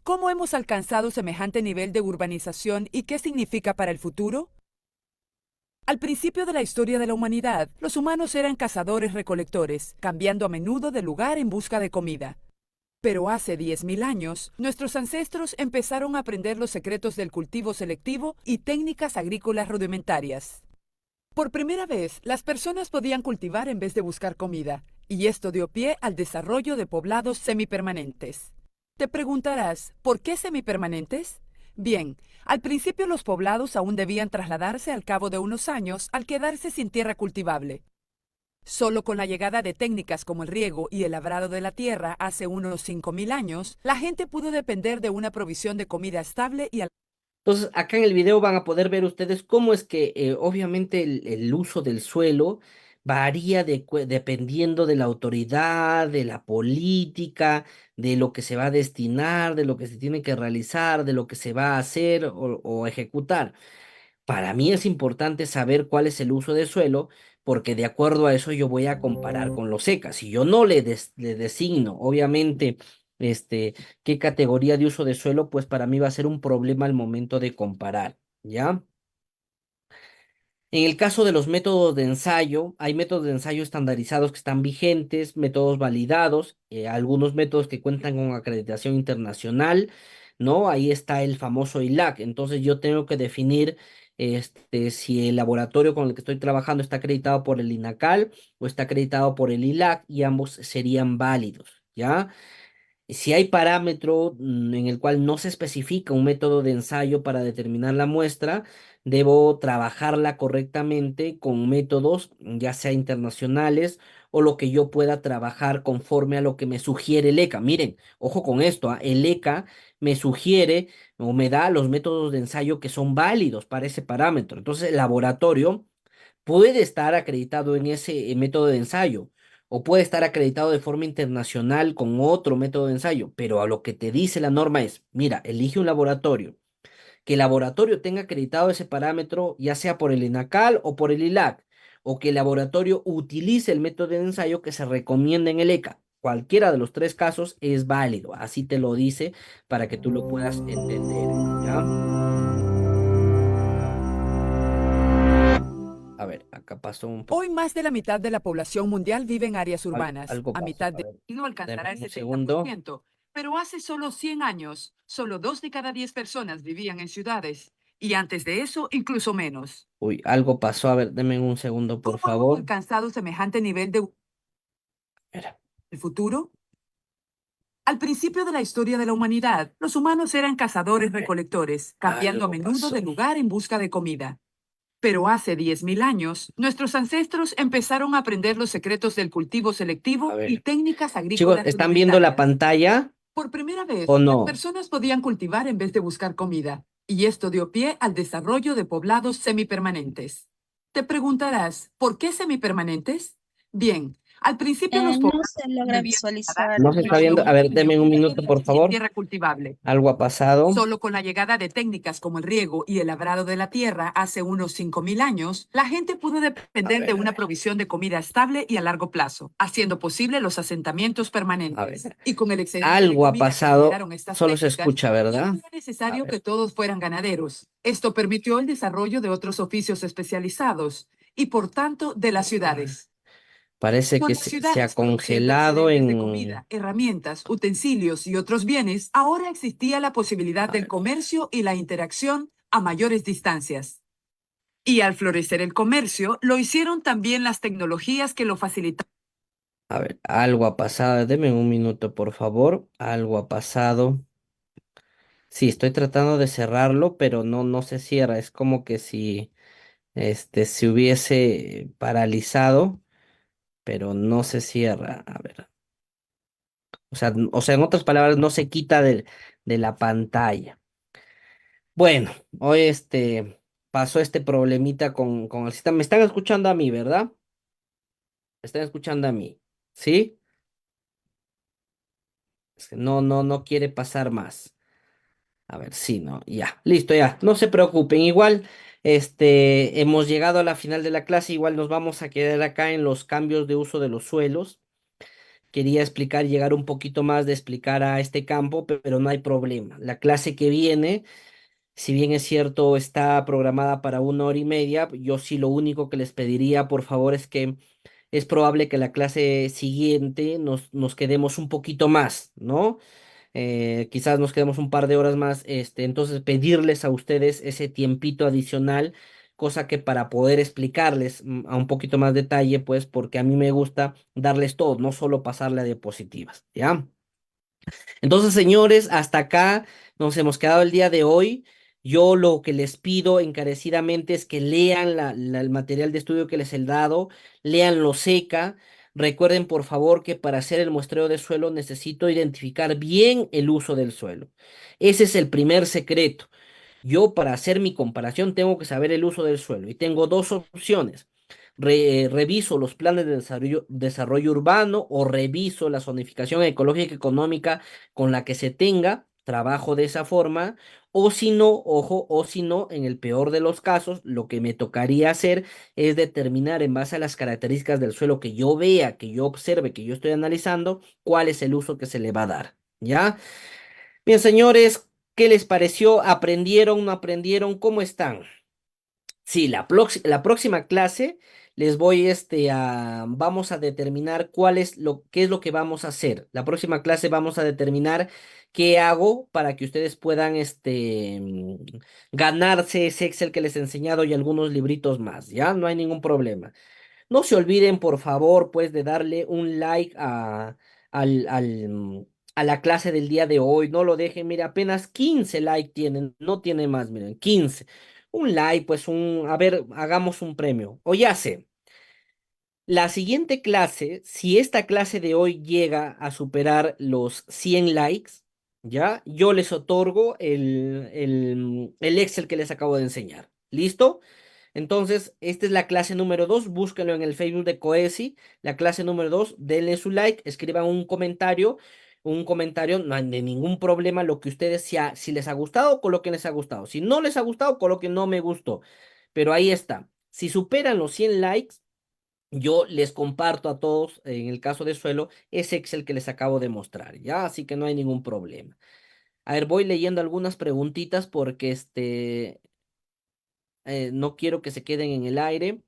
[SPEAKER 2] ¿Cómo hemos alcanzado semejante nivel de urbanización y qué significa para el futuro? Al principio de la historia de la humanidad, los humanos eran cazadores-recolectores, cambiando a menudo de lugar en busca de comida. Pero hace 10.000 años, nuestros ancestros empezaron a aprender los secretos del cultivo selectivo y técnicas agrícolas rudimentarias. Por primera vez, las personas podían cultivar en vez de buscar comida, y esto dio pie al desarrollo de poblados semipermanentes. Te preguntarás, ¿por qué semipermanentes? Bien, al principio los poblados aún debían trasladarse al cabo de unos años al quedarse sin tierra cultivable. Solo con la llegada de técnicas como el riego y el labrado de la tierra hace unos 5.000 años, la gente pudo depender de una provisión de comida estable y
[SPEAKER 1] Entonces, acá en el video van a poder ver ustedes cómo es que obviamente el uso del suelo varía dependiendo de la autoridad, de la política, de lo que se va a destinar, de lo que se tiene que realizar, de lo que se va a hacer o ejecutar. Para mí es importante saber cuál es el uso de suelo, porque de acuerdo a eso yo voy a comparar con los secas. Si yo no le designo, obviamente, qué categoría de uso de suelo, pues para mí va a ser un problema al momento de comparar, ¿ya? En el caso de los métodos de ensayo, hay métodos de ensayo estandarizados que están vigentes, métodos validados, algunos métodos que cuentan con acreditación internacional, ¿no? Ahí está el famoso ILAC. Entonces yo tengo que definir si el laboratorio con el que estoy trabajando está acreditado por el INACAL o está acreditado por el ILAC y ambos serían válidos, ¿ya? Si hay parámetro en el cual no se especifica un método de ensayo para determinar la muestra, debo trabajarla correctamente con métodos, ya sea internacionales o lo que yo pueda trabajar conforme a lo que me sugiere el ECA. Miren, ojo con esto, el ECA me sugiere o me da los métodos de ensayo que son válidos para ese parámetro. Entonces, el laboratorio puede estar acreditado en ese método de ensayo o puede estar acreditado de forma internacional con otro método de ensayo, pero a lo que te dice la norma es, mira, elige un laboratorio, que el laboratorio tenga acreditado ese parámetro, ya sea por el INACAL o por el ILAC, o que el laboratorio utilice el método de ensayo que se recomienda en el ECA. Cualquiera de los tres casos es válido, así te lo dice para que tú lo puedas entender, ¿ya? A ver, acá pasó un poco.
[SPEAKER 2] hoy más de la mitad de la población mundial vive en áreas urbanas.
[SPEAKER 1] Algo
[SPEAKER 2] A
[SPEAKER 1] pasó.
[SPEAKER 2] mitad
[SPEAKER 1] A
[SPEAKER 2] de
[SPEAKER 1] ver,
[SPEAKER 2] no alcanzará
[SPEAKER 1] dame un
[SPEAKER 2] ese
[SPEAKER 1] segundo.
[SPEAKER 2] 30%, pero hace solo 100 años, solo 2 de cada 10 personas vivían en ciudades. Y antes de eso, incluso menos.
[SPEAKER 1] Uy, algo pasó. A ver, denme un segundo, por
[SPEAKER 2] ¿Cómo hemos
[SPEAKER 1] favor.
[SPEAKER 2] alcanzado semejante nivel de
[SPEAKER 1] Espera.
[SPEAKER 2] el futuro? Al principio de la historia de la humanidad, los humanos eran cazadores-recolectores, cambiando a
[SPEAKER 1] Algo
[SPEAKER 2] menudo
[SPEAKER 1] pasó.
[SPEAKER 2] de lugar en busca de comida. Pero hace 10.000 años, nuestros ancestros empezaron a aprender los secretos del cultivo
[SPEAKER 1] A
[SPEAKER 2] selectivo y
[SPEAKER 1] ver.
[SPEAKER 2] técnicas
[SPEAKER 1] Chicos,
[SPEAKER 2] agrícolas
[SPEAKER 1] ¿están viendo la
[SPEAKER 2] rudimentarias.
[SPEAKER 1] pantalla
[SPEAKER 2] Por primera
[SPEAKER 1] o
[SPEAKER 2] vez, las
[SPEAKER 1] no?
[SPEAKER 2] personas podían cultivar en vez de buscar comida, y esto dio pie al desarrollo de poblados semipermanentes. Te preguntarás, ¿por qué semipermanentes? Bien, al principio los
[SPEAKER 3] No
[SPEAKER 2] poblados
[SPEAKER 3] se logra
[SPEAKER 2] debían
[SPEAKER 3] visualizar
[SPEAKER 1] ¿No se está viendo? A ver, denme un minuto, por
[SPEAKER 2] sin
[SPEAKER 1] favor.
[SPEAKER 2] tierra cultivable.
[SPEAKER 1] Algo ha pasado.
[SPEAKER 2] Solo con la llegada de técnicas como el riego y el labrado de la tierra hace unos 5.000 años, la gente pudo
[SPEAKER 1] A
[SPEAKER 2] depender de
[SPEAKER 1] ver, a
[SPEAKER 2] una
[SPEAKER 1] ver,
[SPEAKER 2] provisión de comida estable y a largo plazo, haciendo posible los asentamientos
[SPEAKER 1] a
[SPEAKER 2] permanentes.
[SPEAKER 1] ver.
[SPEAKER 2] Y con el excedente de
[SPEAKER 1] Algo ha
[SPEAKER 2] comida que
[SPEAKER 1] pasado.
[SPEAKER 2] generaron estas
[SPEAKER 1] Solo se
[SPEAKER 2] técnicas,
[SPEAKER 1] escucha,
[SPEAKER 2] ya no
[SPEAKER 1] ¿verdad?
[SPEAKER 2] era
[SPEAKER 1] A
[SPEAKER 2] necesario que
[SPEAKER 1] ver,
[SPEAKER 2] todos fueran ganaderos. Esto permitió el desarrollo de otros oficios especializados y, por tanto, de las ciudades.
[SPEAKER 1] parece que
[SPEAKER 2] Cuando las
[SPEAKER 1] se ha
[SPEAKER 2] ciudades producían de
[SPEAKER 1] congelado
[SPEAKER 2] excedentes de
[SPEAKER 1] en...
[SPEAKER 2] comida, herramientas, utensilios y otros bienes, ahora existía la posibilidad
[SPEAKER 1] A
[SPEAKER 2] del
[SPEAKER 1] ver,
[SPEAKER 2] comercio y la interacción a mayores distancias. Y al florecer el comercio, lo hicieron también las tecnologías que lo facilitaron.
[SPEAKER 1] a ver, algo ha pasado. Denme un minuto, por favor. Algo ha pasado. Sí, estoy tratando de cerrarlo, pero no se cierra. Es como que si se hubiese paralizado, pero no se cierra. A ver. O sea, en otras palabras, no se quita de la pantalla. Bueno, hoy pasó este problemita con el sistema. Me están escuchando a mí, ¿verdad? Me están escuchando a mí. ¿Sí? Es que no quiere pasar más. A ver, sí, no, ya, listo, ya, no se preocupen, igual, hemos llegado a la final de la clase, igual nos vamos a quedar acá en los cambios de uso de los suelos. Quería explicar, llegar un poquito más de explicar a este campo, pero no hay problema. La clase que viene, si bien es cierto, está programada para 1 hora y media, yo sí lo único que les pediría, por favor, es que es probable que la clase siguiente nos quedemos un poquito más, ¿no? Quizás nos quedemos un par de horas más, entonces pedirles a ustedes ese tiempito adicional, cosa que para poder explicarles a un poquito más detalle, pues porque a mí me gusta darles todo, no solo pasarle a diapositivas, ¿ya? Entonces, señores, hasta acá nos hemos quedado el día de hoy. Yo lo que les pido encarecidamente es que lean el material de estudio que les he dado, lean lo seca. Recuerden, por favor, que para hacer el muestreo de suelo necesito identificar bien el uso del suelo. Ese es el primer secreto. Yo para hacer mi comparación tengo que saber el uso del suelo y tengo dos opciones. Reviso los planes de desarrollo urbano o reviso la zonificación ecológica y económica con la que se tenga, trabajo de esa forma, o si no, ojo, o si no, en el peor de los casos, lo que me tocaría hacer es determinar en base a las características del suelo que yo vea, que yo observe, que yo estoy analizando, cuál es el uso que se le va a dar, ¿ya? Bien, señores, ¿qué les pareció? ¿Aprendieron? ¿No aprendieron? ¿Cómo están? Sí, la próxima clase les voy vamos a determinar qué es lo que vamos a hacer. La próxima clase vamos a determinar qué hago para que ustedes puedan ganarse ese Excel que les he enseñado y algunos libritos más, ¿ya? No hay ningún problema. No se olviden, por favor, pues, de darle un like al, al, mm, a la clase del día de hoy. No lo dejen, mira, apenas 15 likes tienen, no tiene más, miren, 15. Un like, pues, a ver, hagamos un premio. O ya sé, la siguiente clase, si esta clase de hoy llega a superar los 100 likes, ¿ya? Yo les otorgo el Excel que les acabo de enseñar. ¿Listo? Entonces, esta es la clase número 2. Búsquenlo en el Facebook de Coesi. La clase número 2. Denle su like, escriban un comentario. Un comentario, no hay de ningún problema. Lo que ustedes, si les ha gustado, coloquen les ha gustado. Si no les ha gustado, coloquen no me gustó. Pero ahí está. Si superan los 100 likes, yo les comparto a todos, en el caso de suelo, ese Excel que les acabo de mostrar, ¿ya? Así que no hay ningún problema. A ver, voy leyendo algunas preguntitas porque no quiero que se queden en el aire.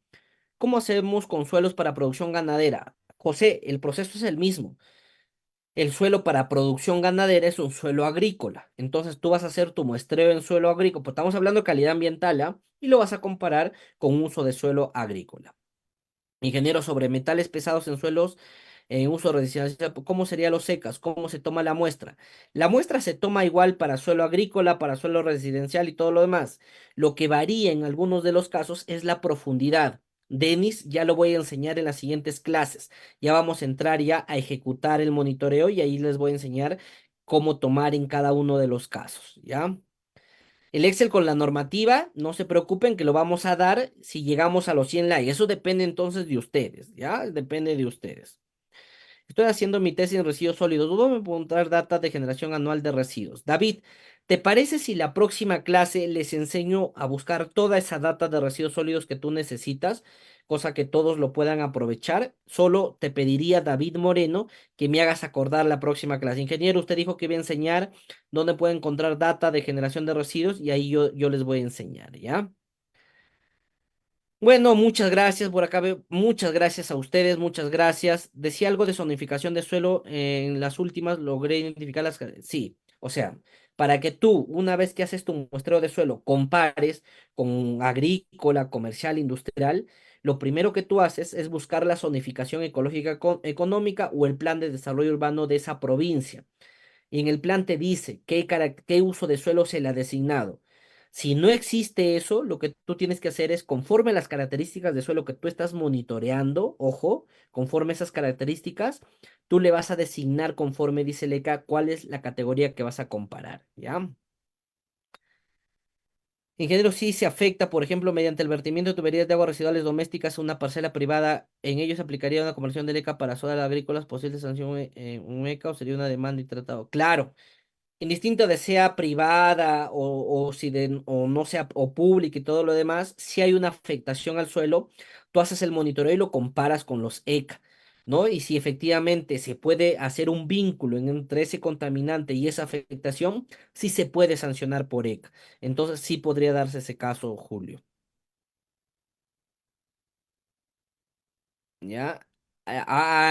[SPEAKER 1] ¿Cómo hacemos con suelos para producción ganadera? José, el proceso es el mismo. El suelo para producción ganadera es un suelo agrícola. Entonces tú vas a hacer tu muestreo en suelo agrícola, pues estamos hablando de calidad ambiental, ¿ah? Y lo vas a comparar con uso de suelo agrícola. Ingeniero sobre metales pesados en suelos en uso residencial, ¿cómo sería los secas? ¿Cómo se toma la muestra? La muestra se toma igual para suelo agrícola, para suelo residencial y todo lo demás. Lo que varía en algunos de los casos es la profundidad. Denis, ya lo voy a enseñar en las siguientes clases. Ya vamos a entrar ya a ejecutar el monitoreo y ahí les voy a enseñar cómo tomar en cada uno de los casos, ¿ya? El Excel con la normativa, no se preocupen que lo vamos a dar si llegamos a los 100 likes. Eso depende entonces de ustedes, ¿ya? Depende de ustedes. Estoy haciendo mi tesis en residuos sólidos. ¿Dónde me puedo encontrar data de generación anual de residuos? David, ¿te parece si la próxima clase les enseño a buscar toda esa data de residuos sólidos que tú necesitas? Cosa que todos lo puedan aprovechar. Solo te pediría, David Moreno, que me hagas acordar la próxima clase. Ingeniero, usted dijo que iba a enseñar dónde puede encontrar data de generación de residuos y ahí yo les voy a enseñar, ¿ya? Bueno, muchas gracias por acá. Muchas gracias a ustedes, muchas gracias. Decía algo de zonificación de suelo. En las últimas logré identificar Sí, o sea, para que tú, una vez que haces tu muestreo de suelo, compares con agrícola, comercial, industrial, lo primero que tú haces es buscar la zonificación ecológica económica o el plan de desarrollo urbano de esa provincia y en el plan te dice qué uso de suelo se le ha designado. Si no existe eso, lo que tú tienes que hacer es, conforme a las características de suelo que tú estás monitoreando, ojo, conforme a esas características, tú le vas a designar conforme dice el ECA cuál es la categoría que vas a comparar, ¿ya? Ingeniero, sí se afecta, por ejemplo, mediante el vertimiento de tuberías de aguas residuales domésticas a una parcela privada. En ello se aplicaría una conversión del ECA para zonas agrícolas, posible sanción un ECA o sería una demanda y tratado. Claro, indistinto de sea privada o no sea o pública y todo lo demás, si hay una afectación al suelo, tú haces el monitoreo y lo comparas con los ECA, ¿no? Y si efectivamente se puede hacer un vínculo entre ese contaminante y esa afectación, sí se puede sancionar por ECA. Entonces sí podría darse ese caso, Julio. ¿Ya?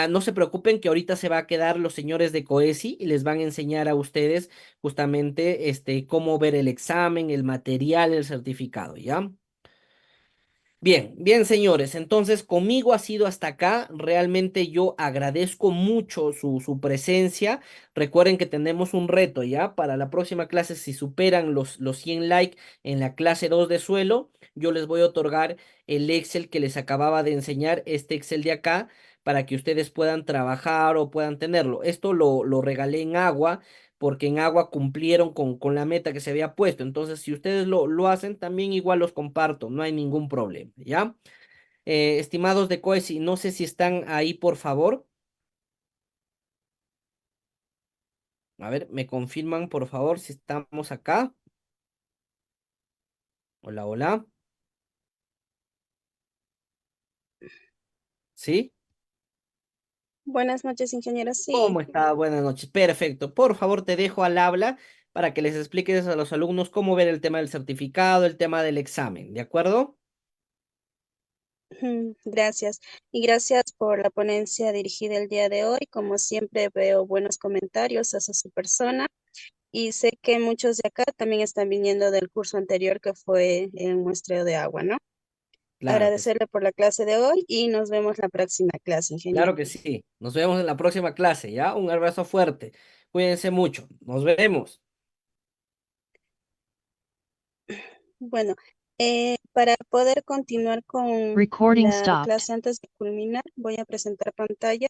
[SPEAKER 1] No se preocupen que ahorita se va a quedar los señores de Coesi y les van a enseñar a ustedes justamente cómo ver el examen, el material, el certificado, ¿ya? Bien, bien, señores. Entonces, conmigo ha sido hasta acá. Realmente yo agradezco mucho su presencia. Recuerden que tenemos un reto, ¿ya? Para la próxima clase, si superan los 100 likes en la clase 2 de suelo, yo les voy a otorgar el Excel que les acababa de enseñar, este Excel de acá, para que ustedes puedan trabajar o puedan tenerlo. Esto lo regalé en agua porque en agua cumplieron con la meta que se había puesto. Entonces, si ustedes lo hacen, también igual los comparto, no hay ningún problema, ¿ya? Estimados de Coesi, no sé si están ahí, por favor. A ver, me confirman, por favor, si estamos acá. Hola, hola. ¿Sí?
[SPEAKER 3] Buenas noches, ingeniero. Sí,
[SPEAKER 1] ¿Cómo está? Buenas noches. Perfecto. Por favor, te dejo al habla para que les expliques a los alumnos cómo ver el tema del certificado, el tema del examen, ¿de acuerdo?
[SPEAKER 3] gracias. Y gracias por la ponencia dirigida el día de hoy. Como siempre, veo buenos comentarios hacia su persona y sé que muchos de acá también están viniendo del curso anterior que fue el muestreo de agua, ¿no?
[SPEAKER 1] Claro que sí.
[SPEAKER 3] Agradecerle por la clase de hoy y nos vemos la próxima clase, ingeniero.
[SPEAKER 1] Claro que sí. Nos vemos en la próxima clase, ¿ya? Un abrazo fuerte. Cuídense mucho. Nos vemos.
[SPEAKER 3] Bueno, para poder continuar con
[SPEAKER 4] Recording
[SPEAKER 3] la
[SPEAKER 4] stopped.
[SPEAKER 3] clase antes de culminar, voy a presentar pantalla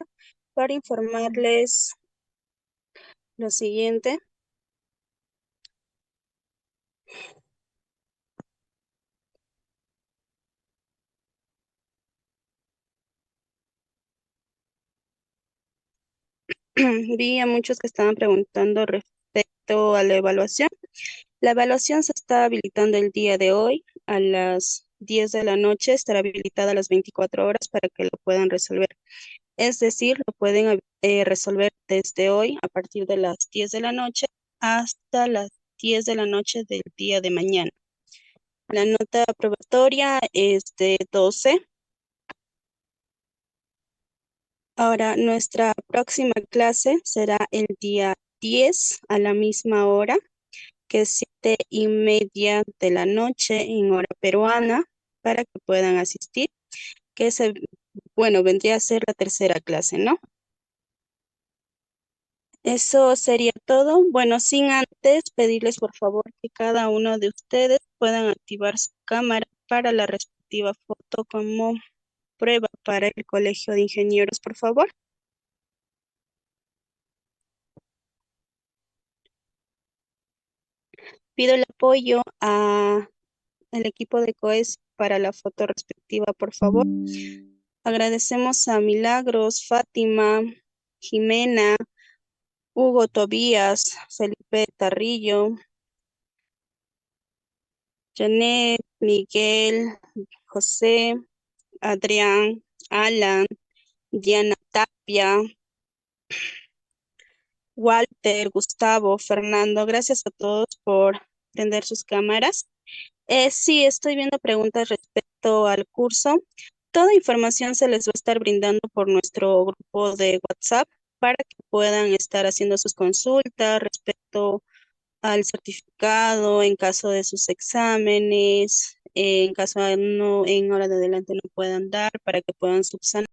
[SPEAKER 3] para informarles lo siguiente. Vi a muchos que estaban preguntando respecto a la evaluación. La evaluación se está habilitando el día de hoy a las 10 de la noche, estará habilitada a las 24 horas para que lo puedan resolver. Es decir, lo pueden resolver desde hoy a partir de las 10 de la noche hasta las 10 de la noche del día de mañana. La nota aprobatoria es de 12. Ahora, nuestra próxima clase será el día 10 a la misma hora, que es 7:30 de la noche en hora peruana, para que puedan asistir, bueno, vendría a ser la tercera clase, ¿no? Eso sería todo. Bueno, sin antes pedirles por favor que cada uno de ustedes puedan activar su cámara para la respectiva foto como prueba para el Colegio de Ingenieros, por favor. Pido el apoyo a el equipo de COES para la foto respectiva, por favor. Agradecemos a Milagros, Fátima, Jimena, Hugo Tobías, Felipe Tarrillo, Janet, Miguel, José, Adrián, Alan, Diana Tapia, Walter, Gustavo, Fernando. Gracias a todos por prender sus cámaras. Sí, estoy viendo preguntas respecto al curso. Toda información se les va a estar brindando por nuestro grupo de WhatsApp para que puedan estar haciendo sus consultas respecto al certificado, en caso de sus exámenes, en caso de no, en hora de adelante no puedan dar, para que puedan subsanar.